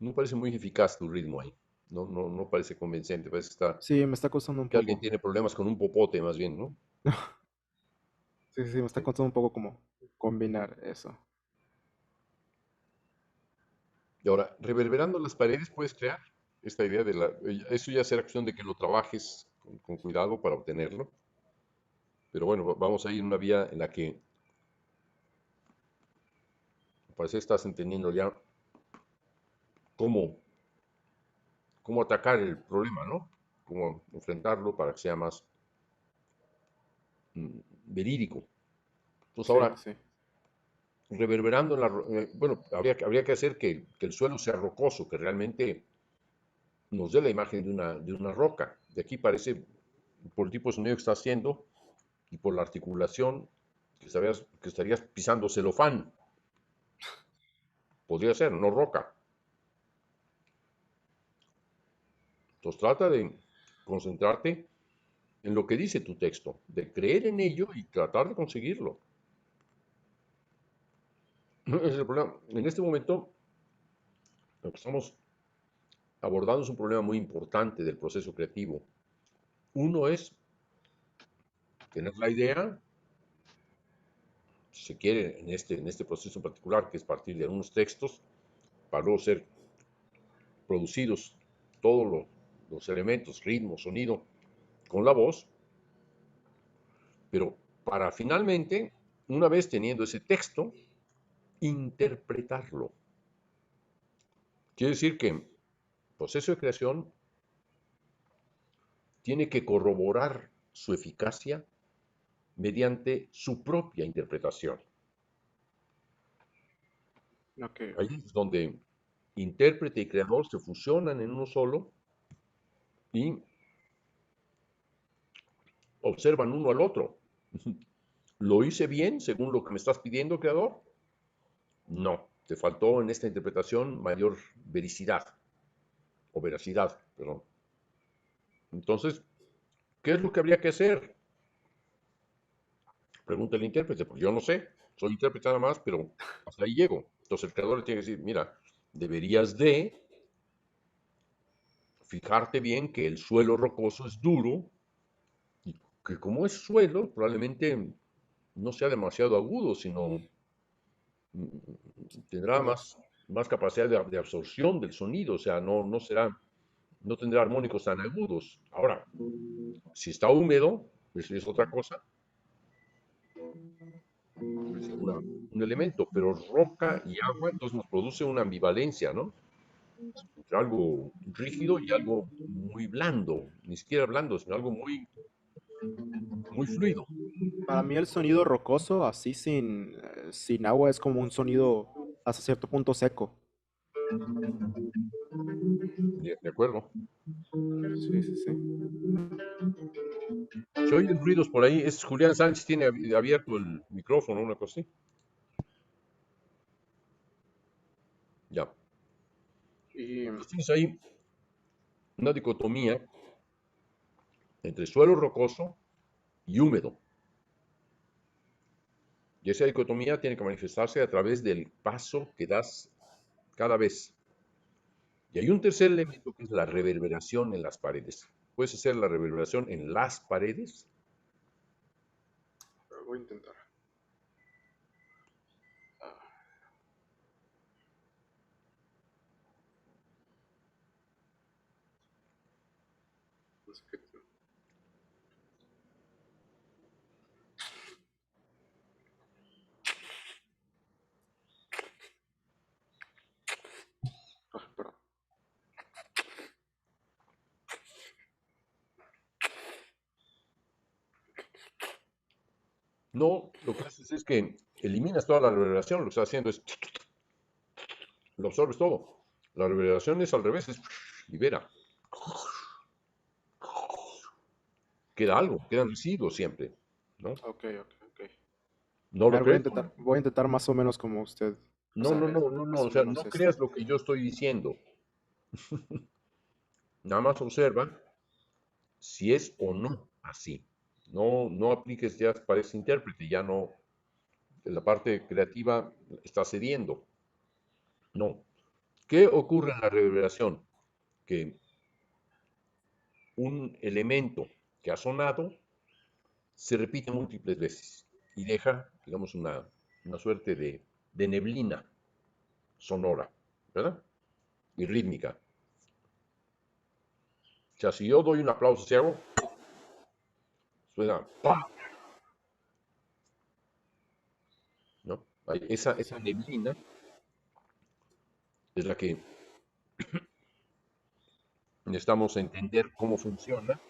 No parece muy eficaz tu ritmo ahí. No parece convincente. Parece Sí, me está costando un que alguien poco. tiene problemas con un popote más bien, ¿no? Sí, sí, me está Sí. costando un poco como combinar eso. Y ahora, reverberando las paredes puedes crear esta idea de la... Eso ya será cuestión de que lo trabajes con cuidado para obtenerlo. Pero bueno, vamos a ir en una vía en la que parece que estás entendiendo ya cómo, cómo atacar el problema, ¿no? Cómo enfrentarlo para que sea más verídico. Entonces Sí, ahora, sí. reverberando en la... bueno, habría que hacer que el suelo sea rocoso, que realmente nos dé la imagen de una roca. De aquí parece, por el tipo de sonido que está haciendo y por la articulación, que estarías pisando celofán. Podría ser, no roca. Entonces trata de concentrarte en lo que dice tu texto, de creer en ello y tratar de conseguirlo. Ese es el problema. En este momento, lo que estamos abordando es un problema muy importante del proceso creativo. Uno es tener la idea, si se quiere, en este proceso en particular, que es partir de algunos textos, para luego ser producidos todos los elementos, ritmo, sonido, con la voz, pero para finalmente, una vez teniendo ese texto, interpretarlo. Quiere decir que el proceso de creación tiene que corroborar su eficacia mediante su propia interpretación. Ok, Ahí ok. es donde intérprete y creador se fusionan en uno solo y observan uno al otro. ¿Lo hice bien según lo que me estás pidiendo, creador? No, te faltó en esta interpretación mayor vericidad o veracidad, perdón. Entonces, ¿qué es lo que habría que hacer? Pregunta el intérprete, porque yo no sé, soy intérprete nada más, pero hasta ahí llego. Entonces el creador le tiene que decir, mira, deberías de fijarte bien que el suelo rocoso es duro y que como es suelo, probablemente no sea demasiado agudo, sino tendrá más capacidad de absorción del sonido, o sea, no tendrá armónicos tan agudos. Ahora, si está húmedo, eso es otra cosa, es un elemento, pero roca y agua, entonces nos produce una ambivalencia, ¿no? Entre algo rígido y algo muy blando, ni siquiera blando, sino algo muy fluido. Para mí el sonido rocoso, así sin agua es como un sonido hasta cierto punto seco. De acuerdo. Sí, sí, sí. Se oyen ruidos por ahí. Es Julián Sánchez, tiene abierto el micrófono, una cosa así. Ya. Y Entonces tienes ahí una dicotomía entre suelo rocoso y húmedo. Y esa dicotomía tiene que manifestarse a través del paso que das cada vez. Y hay un tercer elemento que es la reverberación en las paredes. Puedes hacer la reverberación en las paredes. voy a intentar. No sé qué- perdón. No, lo que haces es que eliminas toda la reverberación. Lo que estás haciendo es, lo absorbes todo. La reverberación es al revés, es libera. Queda algo, quedan residuos siempre, ¿no? Ok, ok, ok. ¿No A lo ver, crees? voy a intentar más o menos como usted. O No, sea, no, no, no, no. más O o sea, menos no creas lo que yo estoy diciendo. Nada más observa si es o no así. No, no apliques ya para ese intérprete, ya no, la parte creativa está cediendo. No. ¿Qué ocurre en la reverberación? Que un elemento que ha sonado se repite múltiples veces y deja, digamos, una suerte de neblina sonora, ¿verdad? Y rítmica. O sea, si yo doy un aplauso, si hago, suena ¡pam! ¿No? Esa neblina es la que necesitamos entender cómo funciona.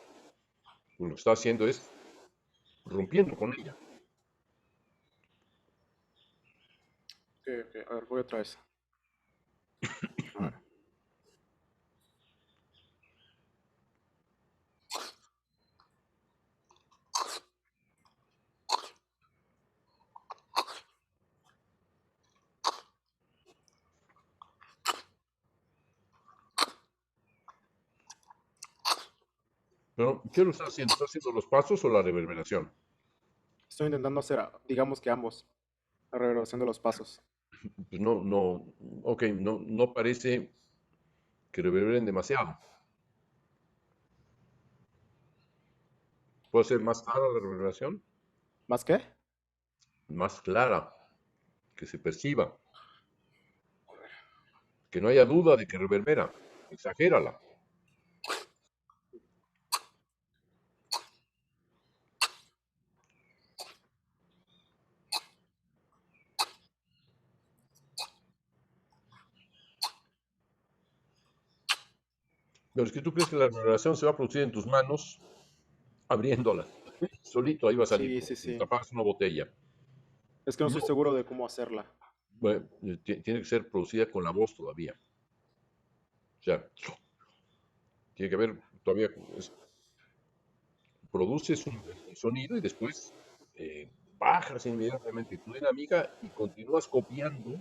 Pues lo que está haciendo es rompiendo con ella. Ok, ok. A ver, voy otra vez. A ver. Pero, ¿qué lo está haciendo? ¿Está haciendo los pasos o la reverberación? Estoy intentando hacer, digamos que ambos. La reverberación de los pasos. Pues no, no, ok, no, no parece que reverberen demasiado. ¿Puede ser más clara la reverberación? ¿Más qué? Más clara, que se perciba, que no haya duda de que reverbera. Exagérala. Pero es que tú crees que la reverberación se va a producir en tus manos abriéndolas. Solito ahí va a salir, Sí, como sí, si sí. tapas una botella. Es que no estoy No, seguro de cómo hacerla. bueno, tiene que ser producida con la voz todavía. O sea, tiene que haber todavía, produces un sonido y después bajas inmediatamente tu dinámica y continúas copiando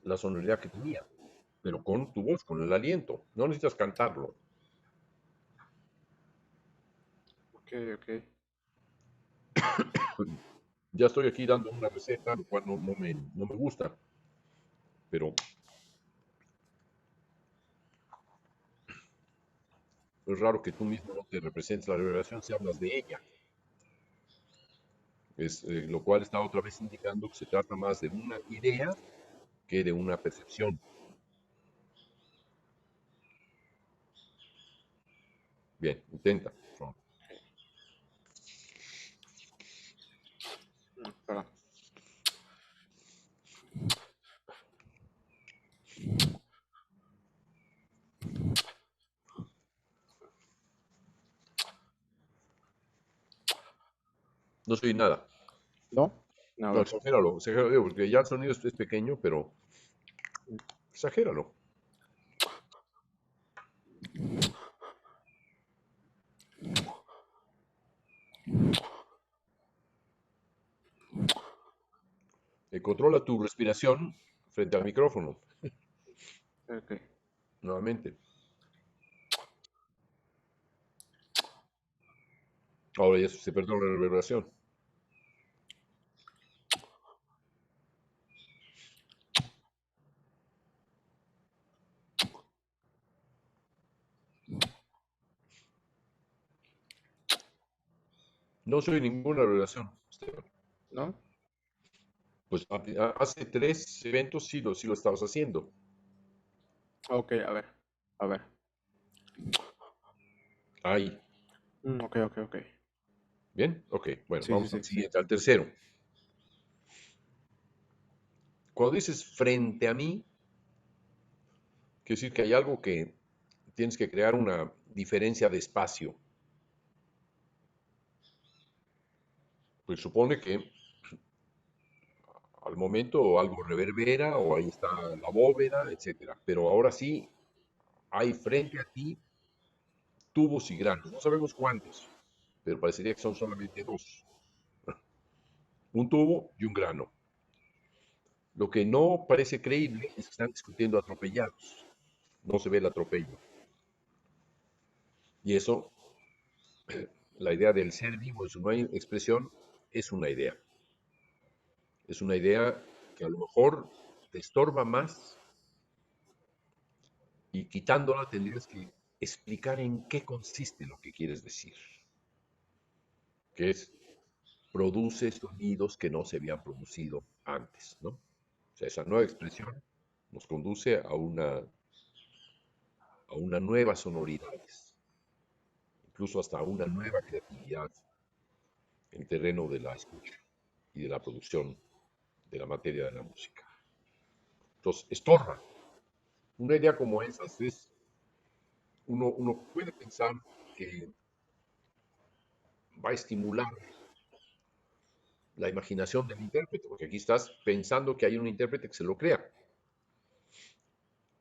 la sonoridad que tenía, pero con tu voz, con el aliento. No necesitas cantarlo. Ok, ok. Ya estoy aquí dando una receta, lo cual no me gusta, pero es raro que tú mismo no te representes la revelación si hablas de ella. Lo cual está otra vez indicando que se trata más de una idea que de una percepción. Bien, intenta. Perdón. No soy nada. ¿No? A No, ver. exagéralo, digo, porque ya el sonido es pequeño, pero exagéralo. Controla tu respiración frente al micrófono, Ok. nuevamente. Ahora ya se perdió la reverberación. No soy ninguna reverberación, Esteban. ¿No? Pues hace 3 eventos sí lo estabas haciendo. Ok, a ver. A ver. Ahí. Ok, ok, ok. ¿Bien? Ok, bueno, Sí, sí, vamos al sí, sí. siguiente, al tercero. Cuando dices frente a mí, quiere decir que hay algo que tienes que crear una diferencia de espacio. Pues supone que al momento algo reverbera o ahí está la bóveda, etcétera. Pero ahora sí hay frente a ti tubos y granos. No sabemos cuántos, pero parecería que son solamente dos. Un tubo y un grano. Lo que no parece creíble es que están discutiendo atropellados. No se ve el atropello. Y eso, la idea del ser vivo en su nueva expresión, es una idea. Es una idea que a lo mejor te estorba más y quitándola tendrías que explicar en qué consiste lo que quieres decir, que es produce sonidos que no se habían producido antes, ¿no? O sea, esa nueva expresión nos conduce a una nueva sonoridades, incluso hasta una nueva creatividad en el terreno de la escucha y de la producción de la materia de la música. Entonces, estorba. Una idea como esa es, uno puede pensar que va a estimular la imaginación del intérprete, porque aquí estás pensando que hay un intérprete que se lo crea,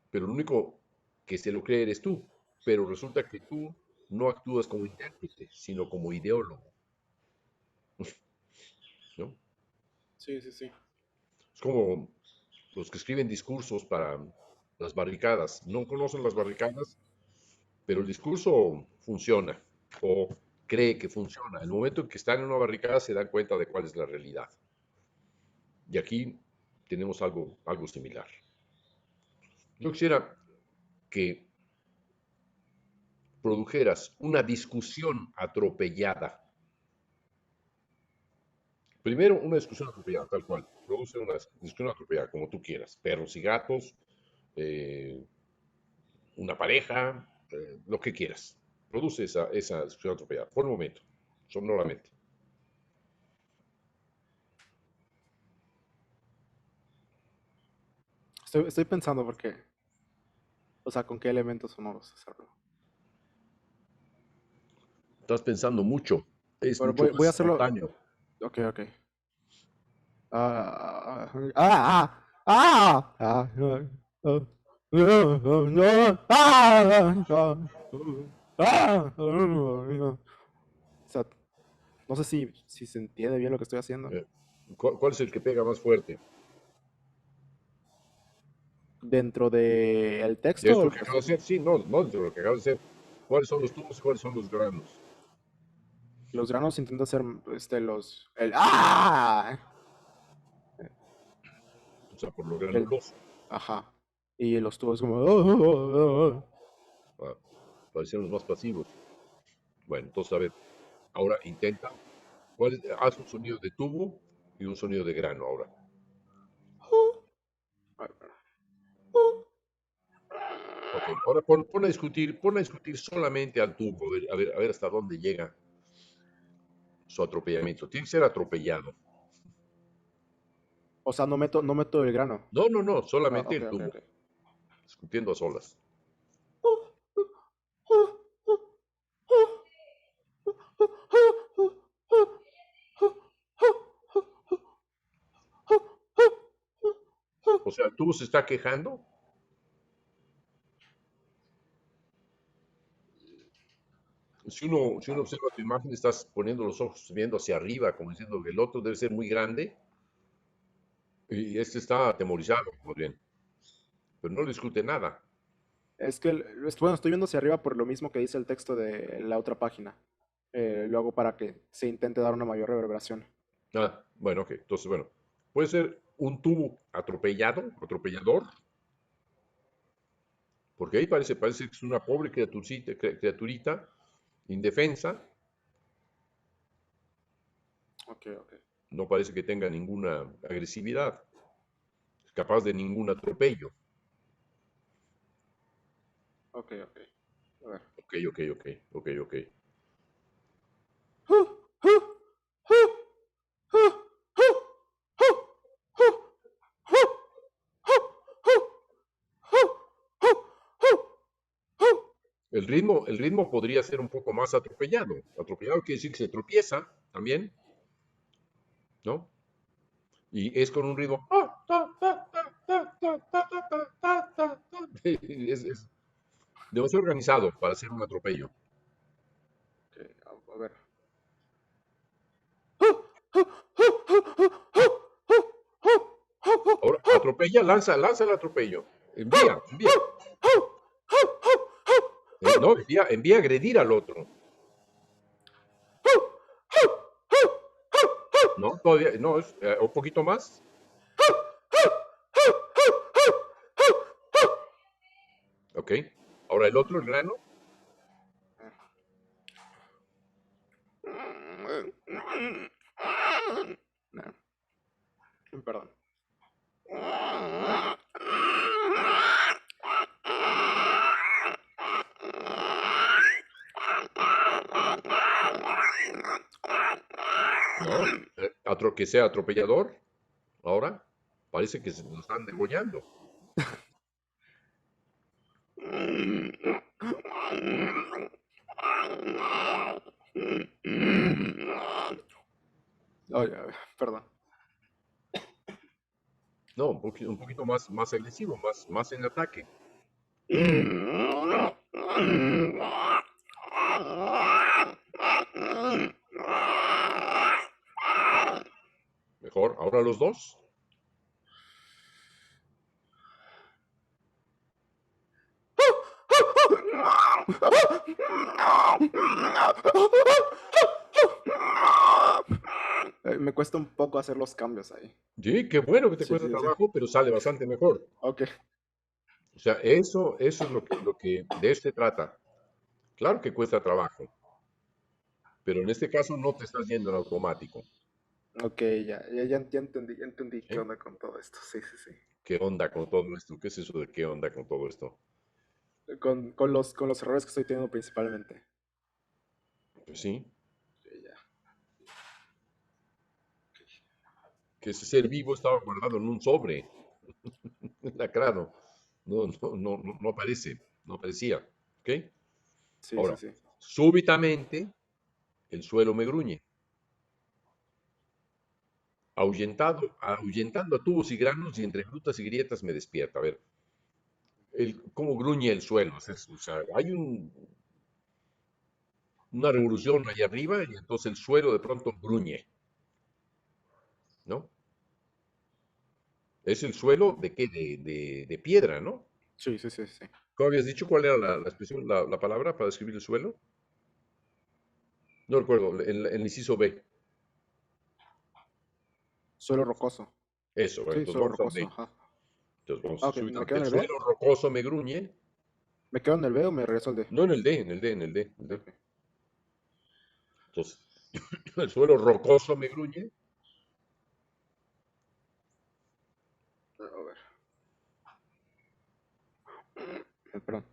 pero el único que se lo cree eres tú, pero resulta que tú no actúas como intérprete, sino como ideólogo, ¿no? Sí, sí, sí. Es como los que escriben discursos para las barricadas, no conocen las barricadas, pero el discurso funciona o cree que funciona. El momento en que están en una barricada se dan cuenta de cuál es la realidad. Y aquí tenemos algo similar. Yo quisiera que produjeras una discusión atropellada. Primero, una discusión atropellada, tal cual. Produce una discusión atropellada, como tú quieras. Perros y gatos, eh, una pareja, lo que quieras. Produce esa discusión atropellada. Por un momento, sonoramente. Estoy pensando porque, o sea, con qué elementos sonoros hacerlo. Estás pensando mucho. Es Pero mucho voy más a hacerlo. espontáneo. Ok, ok. Ah, ah, ah, ah, ah, ah, o sea, no sé si se entiende bien lo que estoy haciendo. Eh, ¿Cuál es el que pega más fuerte? Dentro del ¿De texto, esto que acabo de hacer? Sí, no, no, de lo que acabo de hacer. ¿Cuáles son los tubos y cuáles son los granos? los granos intento hacer el ¡ah! O sea, por lo El, granuloso. ajá. Y los tubos como Ah, parecían los más pasivos. Bueno, entonces, a ver, ahora intenta. Haz un sonido de tubo y un sonido de grano ahora. Ok, ahora pon a discutir solamente al tubo, a ver hasta dónde llega su atropellamiento. Tiene que ser atropellado. O sea, no meto el grano. No, no, no, Ah, solamente ok, el ok, tubo, ok. discutiendo a solas. O sea, el tubo se está quejando. Si uno observa tu imagen, estás poniendo los ojos viendo hacia arriba, como diciendo que el otro debe ser muy grande, y este está atemorizado, más bien, pero no discute nada. Es que, bueno, estoy viendo hacia arriba por lo mismo que dice el texto de la otra página. Lo hago para que se intente dar una mayor reverberación. Ah, bueno, ok. Entonces, bueno, puede ser un tubo atropellado, atropellador, porque ahí parece que es una pobre criaturita indefensa, Ok, ok, no parece que tenga ninguna agresividad, es capaz de ningún atropello. ok, ok. A ver. Ok, ok, ok, ok, ok. El ritmo podría ser un poco más atropellado. Atropellado quiere decir que se tropieza también, ¿no? Y es con un ritmo. Es demasiado organizado para hacer un atropello. Ok, a ver. Ahora, atropella, lanza el atropello. Envía. No, envía a agredir al otro. No, todavía, no, es un poquito más. Ok. Ahora el otro, el grano. No, perdón. No, que sea atropellador. Ahora parece que se lo están degollando. Oye, perdón. No, un poquito más agresivo, más en ataque. Mejor. Ahora los dos. Me cuesta un poco hacer los cambios ahí. Sí, qué bueno que te Sí, cuesta sí, sí. trabajo, pero sale bastante mejor. Ok. O sea, eso es lo que de este trata. Claro que cuesta trabajo, pero en este caso no te estás yendo en automático. Ok, ya entendí qué ¿Sí? onda con todo esto. Sí, sí, sí. ¿Qué onda con todo esto? ¿Qué es eso de qué onda con todo esto? Con los errores que estoy teniendo principalmente. Pues sí, Sí, ya. que ese ser vivo estaba guardado en un sobre, lacrado. No aparece, no aparecía. ¿Ok? Sí, sí, Ahora, sí. súbitamente el suelo me gruñe. Ahuyentando a tubos y granos y entre grutas y grietas me despierta. A ver, cómo gruñe el suelo. O sea, hay una revolución allá arriba y entonces el suelo de pronto gruñe, ¿no? Es el suelo de qué? De piedra, ¿no? Sí, sí, sí, sí. ¿Cómo habías dicho cuál era la expresión, la palabra para describir el suelo? No recuerdo, el inciso B. Suelo rocoso. Eso, bueno, Sí, entonces suelo vamos al rocoso, B. ajá. Entonces vamos Ah, ok, ¿me súbitamente. quedo El en el B? suelo rocoso me gruñe. ¿Me quedo en el B o me regreso al D? No en el D, en el D, en el D, en el D. Ok. Entonces, el suelo rocoso me gruñe. A ver. Perdón.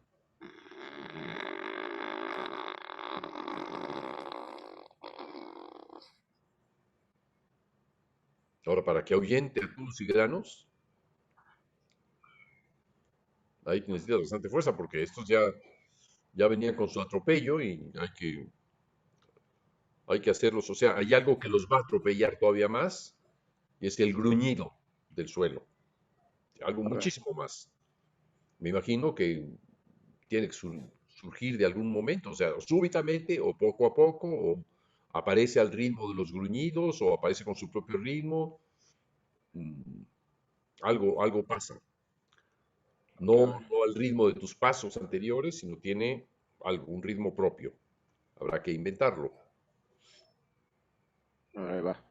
Ahora, para que ahuyente a tubos y granos, ahí necesitas bastante fuerza porque estos ya venían con su atropello y hay que hacerlos. O sea, hay algo que los va a atropellar todavía más y es el gruñido del suelo. algo A ver. muchísimo más. Me imagino que tiene que surgir de algún momento, o sea, súbitamente o poco a poco, o aparece al ritmo de los gruñidos, o aparece con su propio ritmo. mm, algo pasa. Ok, a ver. No al ritmo de tus pasos anteriores, sino tiene algo, un ritmo propio. Habrá que inventarlo. A ver, ahí va.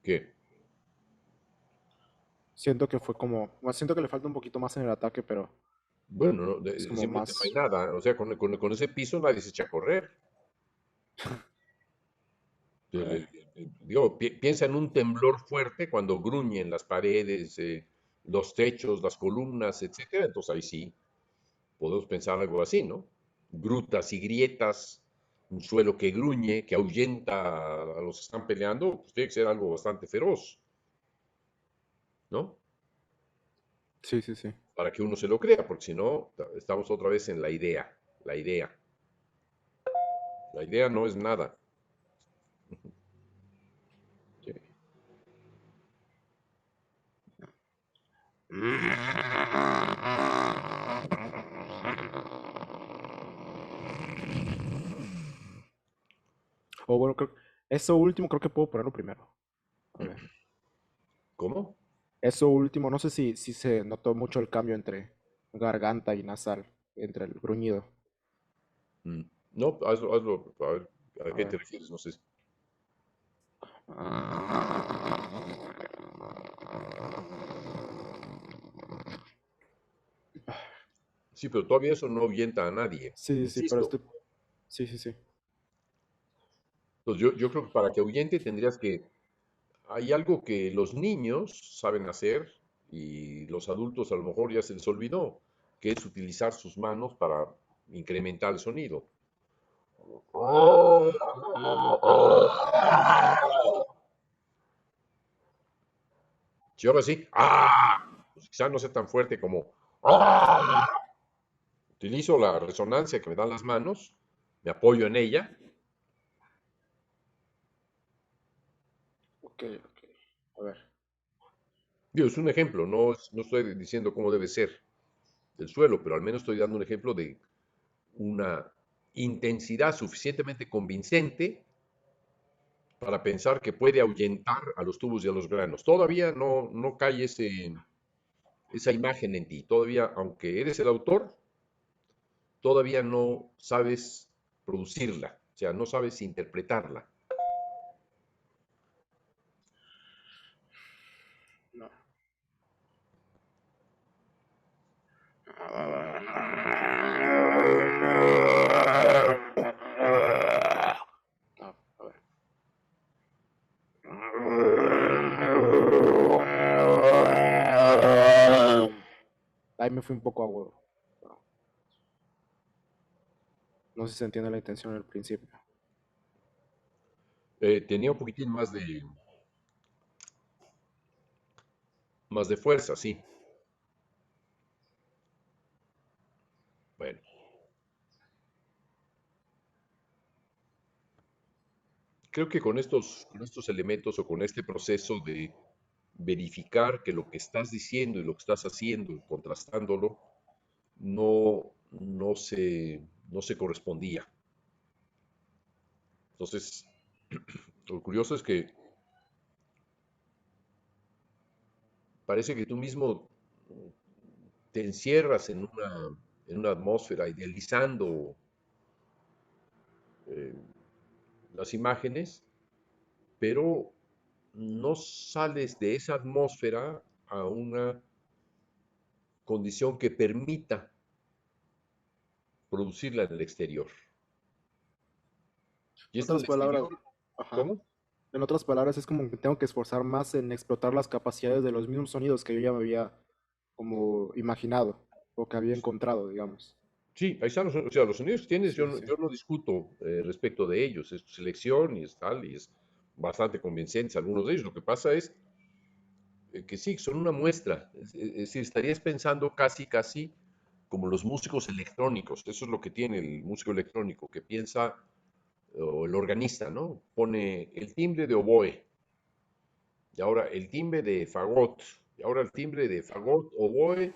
¿Qué? Siento que fue como, bueno, siento que le falta un poquito más en el ataque, pero Bueno, es como simplemente no hay más. nada. O sea, con ese piso nadie se echa a correr. A ver. Digo, piensa en un temblor fuerte cuando gruñen las paredes, los techos, las columnas, etcétera. Entonces ahí sí podemos pensar algo así, ¿no? Grutas y grietas, un suelo que gruñe, que ahuyenta a los que están peleando, pues tiene que ser algo bastante feroz, ¿no? Sí, sí, sí. Para que uno se lo crea, porque si no, estamos otra vez en la idea. La idea. La idea no es nada. Sí. O bueno, eso último creo que puedo ponerlo primero. A ver. ¿Cómo? Eso último, no sé si se notó mucho el cambio entre garganta y nasal, entre el gruñido. Mm. No, hazlo, a ver, ¿a A qué te ver. refieres? No sé. Sí, pero todavía eso no ahuyenta a nadie, Sí, sí, sí, pero insisto. estoy. Sí, sí, sí. Entonces yo creo que para que ahuyente tendrías que... Hay algo que los niños saben hacer y los adultos a lo mejor ya se les olvidó, que es utilizar sus manos para incrementar el sonido. Si ahora sí, pues quizá no sea tan fuerte como utilizo la resonancia que me dan las manos, me apoyo en ella. Ok, ok. A ver. Digo, es un ejemplo, no estoy diciendo cómo debe ser el suelo, pero al menos estoy dando un ejemplo de una intensidad suficientemente convincente para pensar que puede ahuyentar a los tubos y a los granos. Todavía no cae esa imagen en ti, todavía, aunque eres el autor, todavía no sabes producirla, o sea, no sabes interpretarla. No. No, a ver. Ahí me fui un poco agudo. No, no sé si se entiende la intención al principio. Tenía un poquitín más de fuerza, sí. Bueno, creo que con estos elementos o con este proceso de verificar que lo que estás diciendo y lo que estás haciendo, contrastándolo, no se correspondía. Entonces, lo curioso es que parece que tú mismo te encierras en una atmósfera idealizando eh, las imágenes, pero no sales de esa atmósfera a una condición que permita producirla en el exterior. Y En esta otras del palabras, exterior, ajá. ¿cómo? En otras palabras, es como que tengo que esforzar más en explotar las capacidades de los mismos sonidos que yo ya me había como imaginado o que había encontrado, digamos. Sí, ahí están o sea, los sonidos que tienes, Sí, yo sí, no, sí. yo no discuto respecto de ellos, es tu selección y es tal, y es bastante convincentes algunos de ellos. Lo que pasa es que sí, son una muestra. Es decir, estarías pensando casi como los músicos electrónicos. Eso es lo que tiene el músico electrónico, que piensa, o el organista, ¿no? Pone el timbre de oboe, y ahora el timbre de fagot, y ahora el timbre de fagot, oboe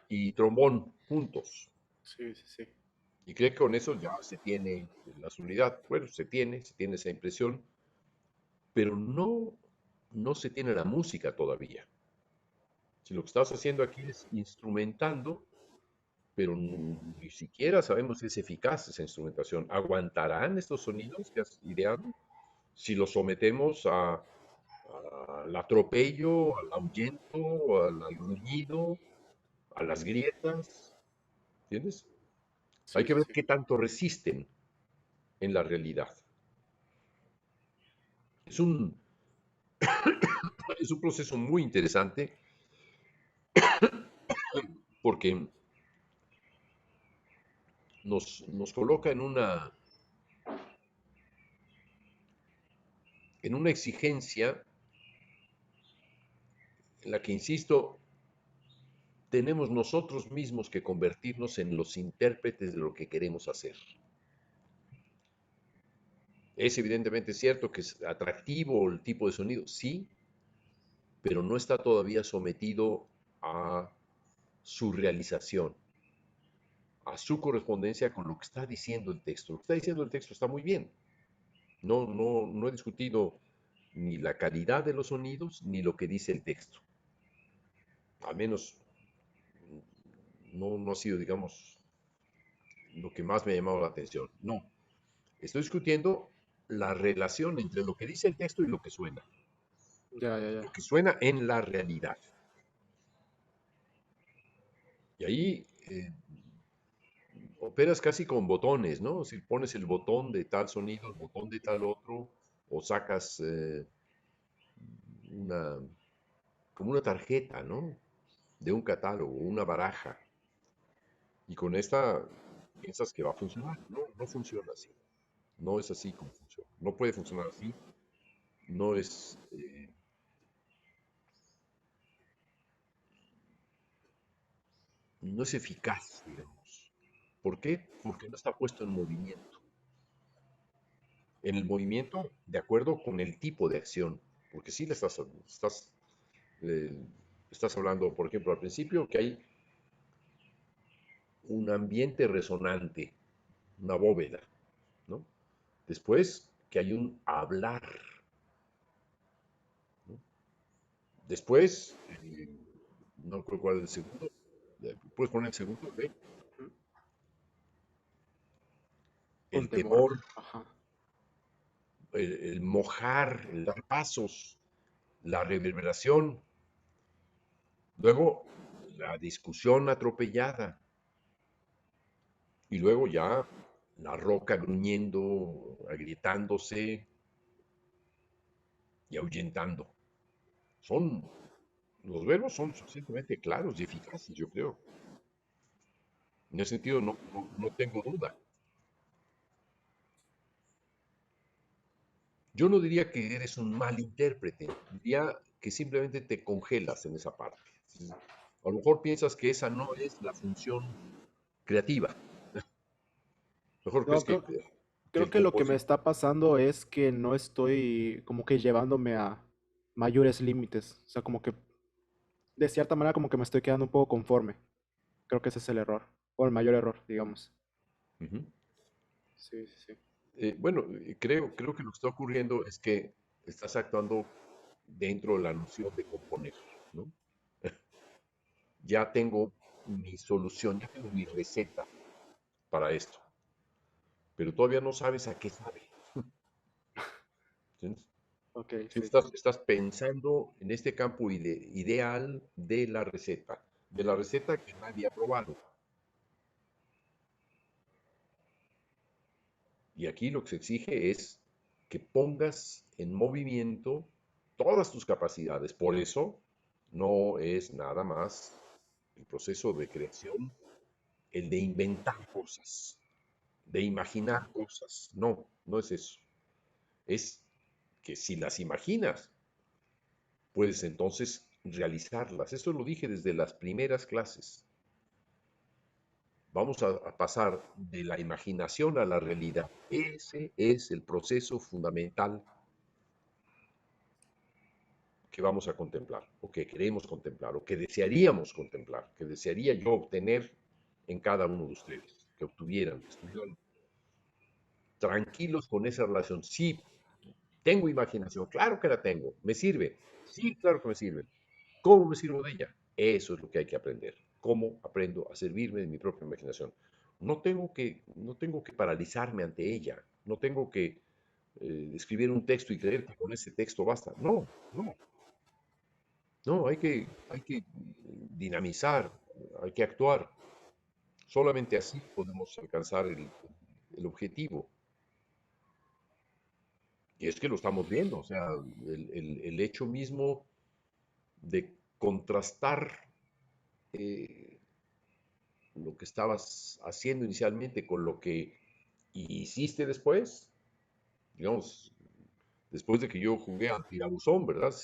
y trombón juntos. Sí, sí, sí. Y cree que con eso ya se tiene la sonoridad. Bueno, se tiene esa impresión, pero no se tiene la música todavía. Si lo que estás haciendo aquí es instrumentando, pero ni siquiera sabemos si es eficaz esa instrumentación. ¿Aguantarán estos sonidos que has ideado si los sometemos al atropello, al ahuyento, al gruñido, a las grietas? ¿Entiendes? Hay Sí, que sí, ver sí. qué tanto resisten en la realidad. Es un, es un proceso muy interesante porque nos coloca en una exigencia en la que, insisto, tenemos nosotros mismos que convertirnos en los intérpretes de lo que queremos hacer. Es evidentemente cierto que es atractivo el tipo de sonido, sí, pero no está todavía sometido a su realización, a su correspondencia con lo que está diciendo el texto. Lo que está diciendo el texto está muy bien. No he discutido ni la calidad de los sonidos ni lo que dice el texto. Al menos no ha sido, digamos, lo que más me ha llamado la atención. No, estoy discutiendo la relación entre lo que dice el texto y Ya, ya, ya. lo que suena en la realidad. Y ahí operas casi con botones, ¿no? Si pones el botón de tal sonido, el botón de tal otro, o sacas una, como una tarjeta, ¿no? De un catálogo, una baraja. Y con esta piensas que va a funcionar. No funciona así. No es así como funciona. No puede funcionar así. No es, no es eficaz, digamos. ¿Por qué? Porque no está puesto en movimiento. En el movimiento de acuerdo con el tipo de acción. Porque sí le eh, estás hablando, por ejemplo, al principio que hay un ambiente resonante, una bóveda, ¿no? Después que hay un hablar, ¿no? Después, no recuerdo cuál es el segundo, puedes poner el segundo, ¿ok? Ujú. Con El temor. temor, Ajá. el mojar, el dar pasos, la reverberación, luego la discusión atropellada y luego ya la roca gruñendo, agrietándose y ahuyentando. Son, los verbos son suficientemente claros y eficaces, yo creo. En ese sentido no tengo duda. Yo no diría que eres un mal intérprete, diría que simplemente te congelas en esa parte. A lo mejor piensas que esa no es la función creativa. Mejor crees No, creo, que creo el que lo que me compositor. está pasando es que no estoy como que llevándome a mayores límites. O sea, como que de cierta manera como que me estoy quedando un poco conforme. Creo que ese es el error. O el mayor error, digamos. Sí, sí, sí. Bueno, creo que lo que está ocurriendo es que estás actuando dentro de la noción de componer, ¿no? Ya tengo mi solución, ya tengo mi receta para esto, pero todavía no sabes a qué sabe. ¿Entiendes? Ok, Sí, sí. estás pensando en este campo ideal de la receta que nadie ha probado. Y aquí lo que se exige es que pongas en movimiento todas tus capacidades. Por eso no es nada más el proceso de creación, el de inventar cosas, de imaginar cosas. No es eso. Es que si las imaginas, puedes entonces realizarlas. Eso lo dije desde las primeras clases. Vamos a pasar de la imaginación a la realidad. Ese es el proceso fundamental que vamos a contemplar, o que queremos contemplar, o que desearíamos contemplar, que desearía yo obtener en cada uno de ustedes, que obtuvieran, que estuvieran tranquilos con esa relación. Sí, tengo imaginación, claro que la tengo, me sirve, sí, claro que me sirve. ¿Cómo me sirvo de ella? Eso es lo que hay que aprender. ¿Cómo aprendo a servirme de mi propia imaginación? No tengo que paralizarme ante ella, no tengo que escribir un texto y creer que con ese texto basta. No, no, no, hay que dinamizar, hay que actuar. Solamente así podemos alcanzar el objetivo. Y es que lo estamos viendo, o sea, el hecho mismo de contrastar eh, lo que estabas haciendo inicialmente con lo que hiciste después, digamos, después de que yo jugué al tirabuzón, ¿verdad?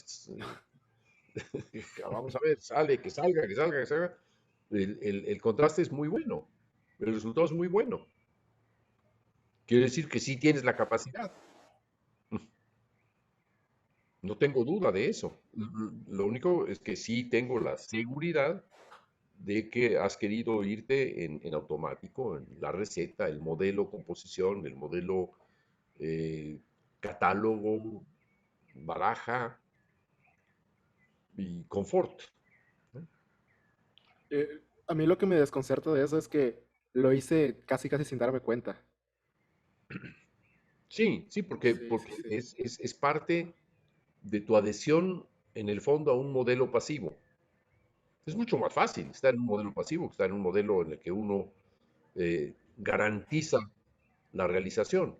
Vamos a ver, sale, que salga, que salga, que salga. El contraste es muy bueno, el resultado es muy bueno. Quiere decir que sí tienes la capacidad. No tengo duda de eso. Lo único es que sí tengo la seguridad de que has querido irte en automático, en la receta, el modelo composición, el modelo eh, catálogo, baraja y confort. ¿No? A mí lo que me desconcerta de eso es que lo hice casi casi sin darme cuenta. Sí, sí, porque, Sí, porque sí, sí. es parte de tu adhesión en el fondo a un modelo pasivo. Es mucho más fácil estar en un modelo pasivo que estar en un modelo en el que uno garantiza la realización.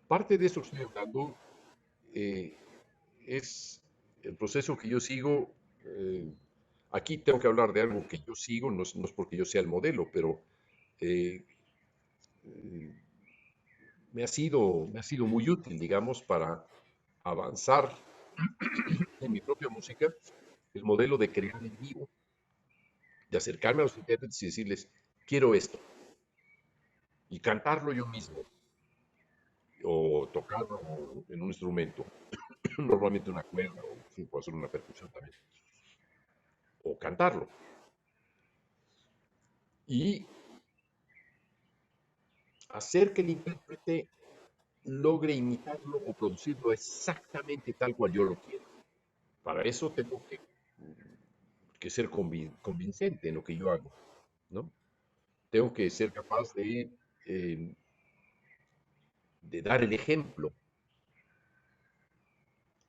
Parte de eso que estoy hablando eh, es el proceso que yo sigo. Aquí tengo que hablar de algo que yo sigo, no es porque yo sea el modelo, pero eh, eh, me ha sido muy útil, digamos, para avanzar en mi propia música, el modelo de crear en vivo, de acercarme a los intérpretes y decirles, quiero esto, y cantarlo yo mismo, o tocarlo en un instrumento, normalmente una cuerda, o en fin, puedo hacer una percusión también, o cantarlo. Y hacer que el intérprete logre imitarlo o producirlo exactamente tal cual yo lo quiero. Para eso tengo que ser convincente en lo que yo hago, ¿no? Tengo que ser capaz eh, de dar el ejemplo,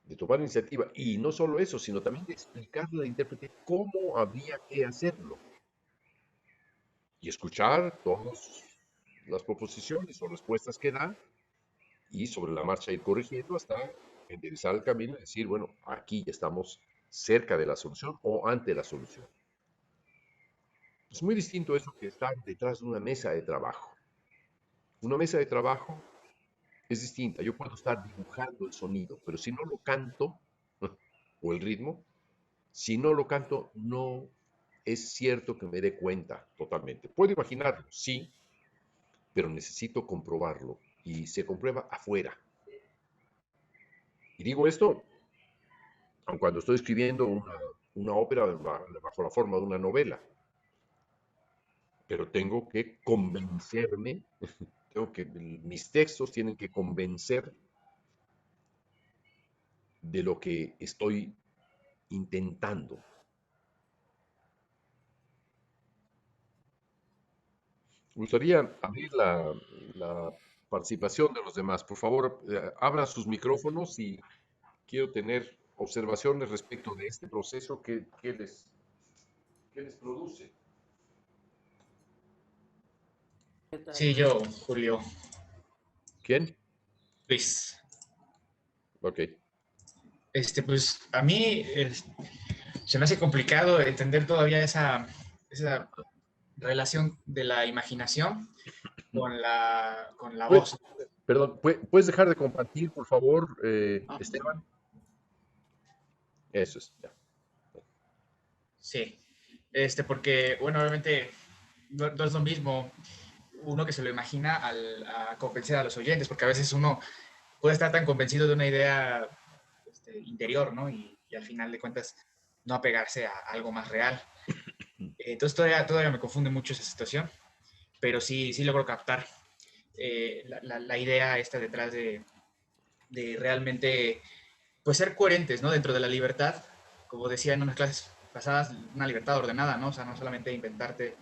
de tomar iniciativa. Y no solo eso, sino también de explicarle al intérprete cómo habría que hacerlo. Y escuchar todas las proposiciones o respuestas que da y sobre la marcha ir corrigiendo hasta enderezar el camino y decir, bueno, aquí ya estamos cerca de la solución o ante la solución. Es muy distinto eso que estar detrás de una mesa de trabajo. Una mesa de trabajo es distinta. Yo puedo estar dibujando el sonido, pero si no lo canto, o el ritmo, si no lo canto, no es cierto que me dé cuenta totalmente. Puedo imaginarlo, sí, pero necesito comprobarlo y se comprueba afuera. Y digo esto aun cuando estoy escribiendo una ópera bajo la forma de una novela, pero tengo que convencerme, mis textos tienen que convencer de lo que estoy intentando. Me gustaría abrir la participación de los demás. Por favor, abran sus micrófonos y quiero tener observaciones respecto de este proceso que les produce. Sí, yo, Julio, ¿Quién? Luis. Ok. Pues a mí se me hace complicado entender todavía esa relación de la imaginación con la Pues, voz. Perdón, ¿puedes dejar de compartir, por favor, Esteban? Eso es, ya. Sí, porque, bueno, obviamente no es lo mismo uno que se lo imagina a convencer a los oyentes, porque a veces uno puede estar tan convencido de una idea interior, ¿no? Y al final de cuentas no apegarse a algo más real. Entonces todavía me confunde mucho esa situación, pero sí logro captar la idea esta detrás de realmente pues ser coherentes, ¿no? Dentro de la libertad, como decía en unas clases pasadas, una libertad ordenada, ¿no? O sea, no solamente inventarte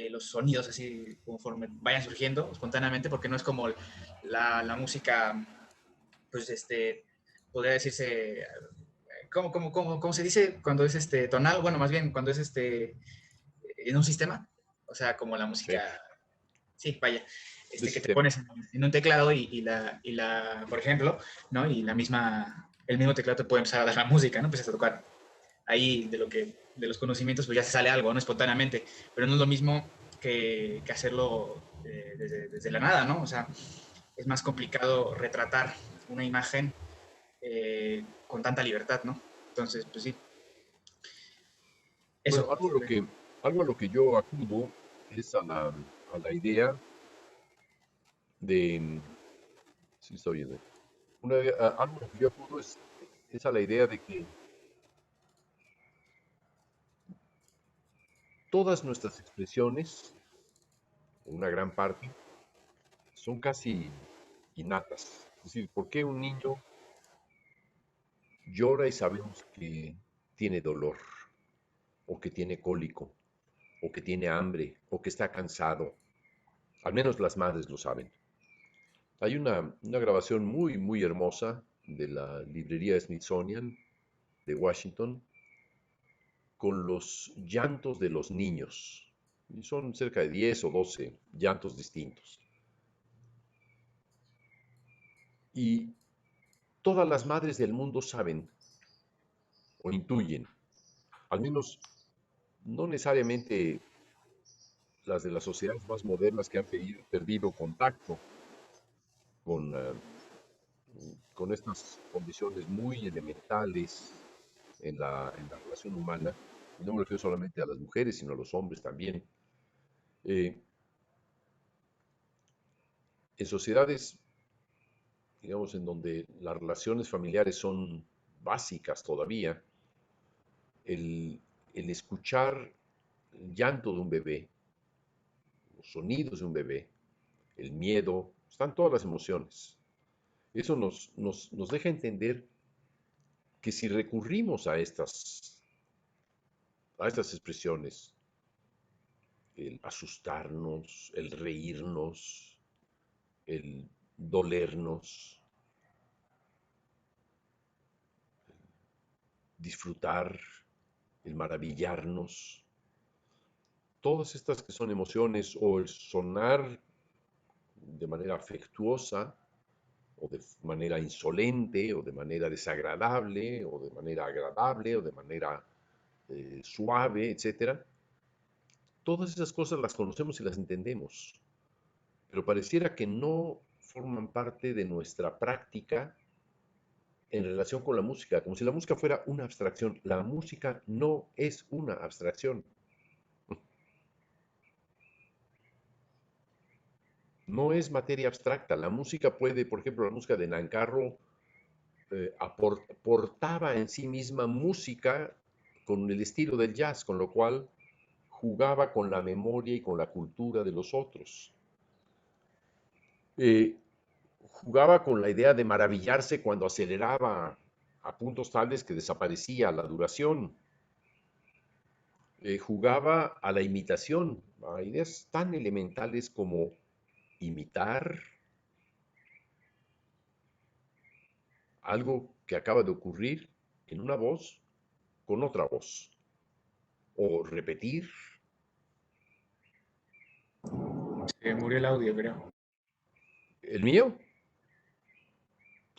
los sonidos así conforme vayan surgiendo espontáneamente, porque no es como la música, pues, podría decirse, ¿cómo se dice cuando es tonal? Bueno, más bien cuando es en un sistema, o sea, como la Sí, música, sí, vaya, de que te sistema. pones en un teclado por ejemplo, ¿no? Y el mismo teclado te puede empezar a dar la música, ¿no? Empiezas a tocar ahí de los conocimientos, pues ya se sale algo, ¿no? Espontáneamente, pero no es lo mismo que hacerlo desde la nada, ¿no? O sea, es más complicado retratar una imagen con tanta libertad, ¿no? Entonces, pues sí, Bueno, eso. algo a lo que yo acudo es a la idea de, sí, está bien, algo a lo que yo acudo es a la idea de que todas nuestras expresiones, una gran parte, son casi innatas. Es decir, ¿por qué un niño llora y sabemos que tiene dolor, o que tiene cólico, o que tiene hambre, o que está cansado? Al menos las madres lo saben. Hay una grabación muy, muy hermosa de la librería Smithsonian de Washington con los llantos de los niños. Y son cerca de 10 o 12 llantos distintos. Y todas las madres del mundo saben o intuyen, al menos no necesariamente las de las sociedades más modernas que han perdido contacto con, con estas condiciones muy elementales en la relación humana, y no me refiero solamente a las mujeres, sino a los hombres también. Eh, en sociedades, digamos, en donde las relaciones familiares son básicas todavía, el escuchar el llanto de un bebé, los sonidos de un bebé, el miedo, están todas las emociones. Eso nos deja entender que si recurrimos a estas expresiones, el asustarnos, el reírnos, el dolernos, disfrutar, el maravillarnos, todas estas que son emociones o el sonar de manera afectuosa o de manera insolente o de manera desagradable o de manera agradable o de manera suave, etcétera. Todas esas cosas las conocemos y las entendemos, pero pareciera que no forman parte de nuestra práctica en relación con la música, como si la música fuera una abstracción. La música no es una abstracción, no es materia abstracta. La música puede, por ejemplo, la música de Nancarrow aportaba en sí misma música con el estilo del jazz, con lo cual jugaba con la memoria y con la cultura de los otros. Eh, Jugaba con la idea de maravillarse cuando aceleraba a puntos tales que desaparecía la duración. Jugaba a la imitación, a ideas tan elementales como imitar algo que acaba de ocurrir en una voz con otra voz, o repetir. Se murió el audio, creo. ¿El mío?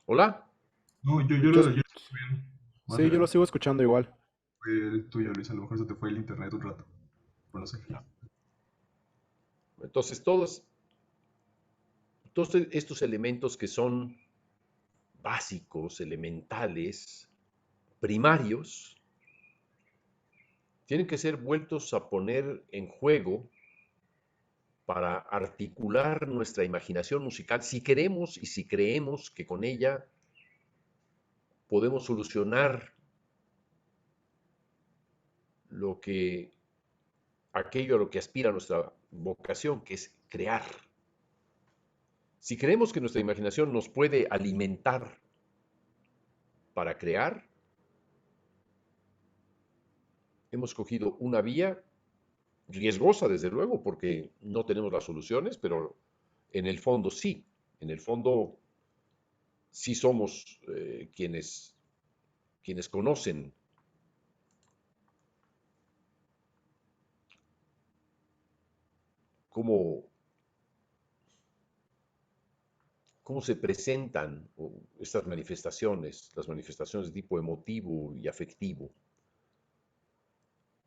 ¿Hola? No, Yo, yo lo escucho bien. Más sí, yo lo bien, sigo escuchando igual. fue el tuyo, Luis. A lo mejor se te fue el internet un rato. Pero no sé. Entonces, todos estos elementos que son básicos, elementales, primarios, tienen que ser vueltos a poner en juego para articular nuestra imaginación musical si queremos y si creemos que con ella podemos solucionar lo que aquello a lo que aspira nuestra vocación, que es crear. Si creemos que nuestra imaginación nos puede alimentar para crear, hemos cogido una vía riesgosa, desde luego, porque no tenemos las soluciones, pero en el fondo sí. En el fondo sí somos quienes conocen cómo, cómo se presentan estas manifestaciones, las manifestaciones de tipo emotivo y afectivo.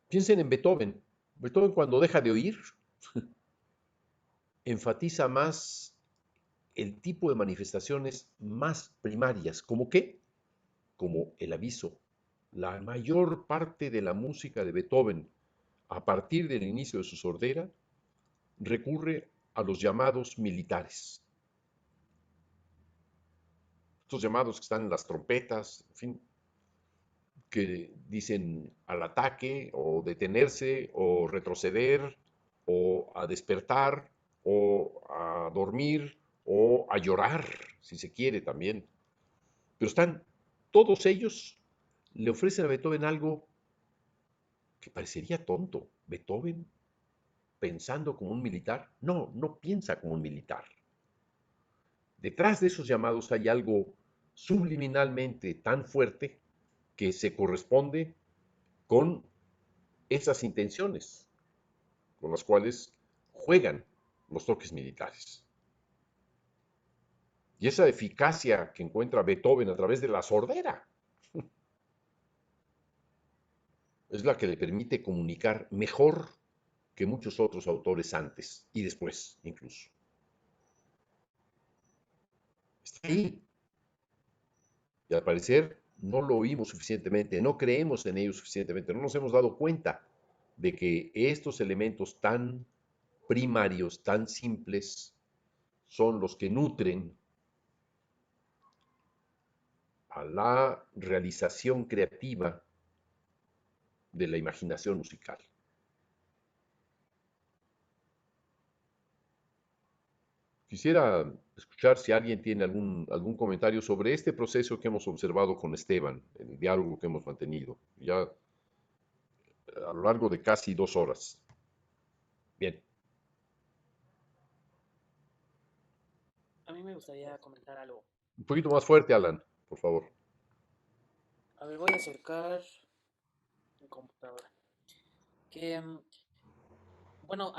Piensen en Beethoven. Beethoven, cuando deja de oír, enfatiza más el tipo de manifestaciones más primarias. ¿Cómo qué? Como el aviso. La mayor parte de la música de Beethoven, a partir del inicio de su sordera, recurre a los llamados militares. Estos llamados que están en las trompetas, en fin, que dicen al ataque o detenerse o retroceder o a despertar o a dormir o a llorar, si se quiere también. Pero están todos ellos, le ofrecen a Beethoven algo que parecería tonto. Beethoven, pensando como un militar, no piensa como un militar. Detrás de esos llamados hay algo subliminalmente tan fuerte que se corresponde con esas intenciones con las cuales juegan los toques militares. Y esa eficacia que encuentra Beethoven a través de la sordera es la que le permite comunicar mejor que muchos otros autores antes y después incluso. Está ahí. Y al parecer no lo oímos suficientemente, no creemos en ello suficientemente, no nos hemos dado cuenta de que estos elementos tan primarios, tan simples, son los que nutren a la realización creativa de la imaginación musical. Quisiera escuchar si alguien tiene algún comentario sobre este proceso que hemos observado con Esteban, el diálogo que hemos mantenido, ya a lo largo de casi 2 horas. Bien, A mí me gustaría comentar algo. un poquito más fuerte, Alan, por favor. A ver, voy a acercar mi computadora. Que, bueno,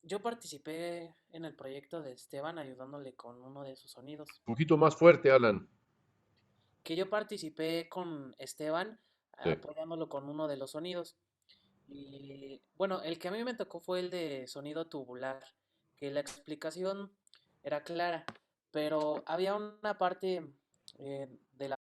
yo participé en el proyecto de Esteban ayudándole con uno de sus sonidos. Un poquito más fuerte, Alan. Que yo participé con Esteban Sí. apoyándolo con uno de los sonidos. Y bueno, el que a mí me tocó fue el de sonido tubular, que la explicación era clara, pero había una parte de la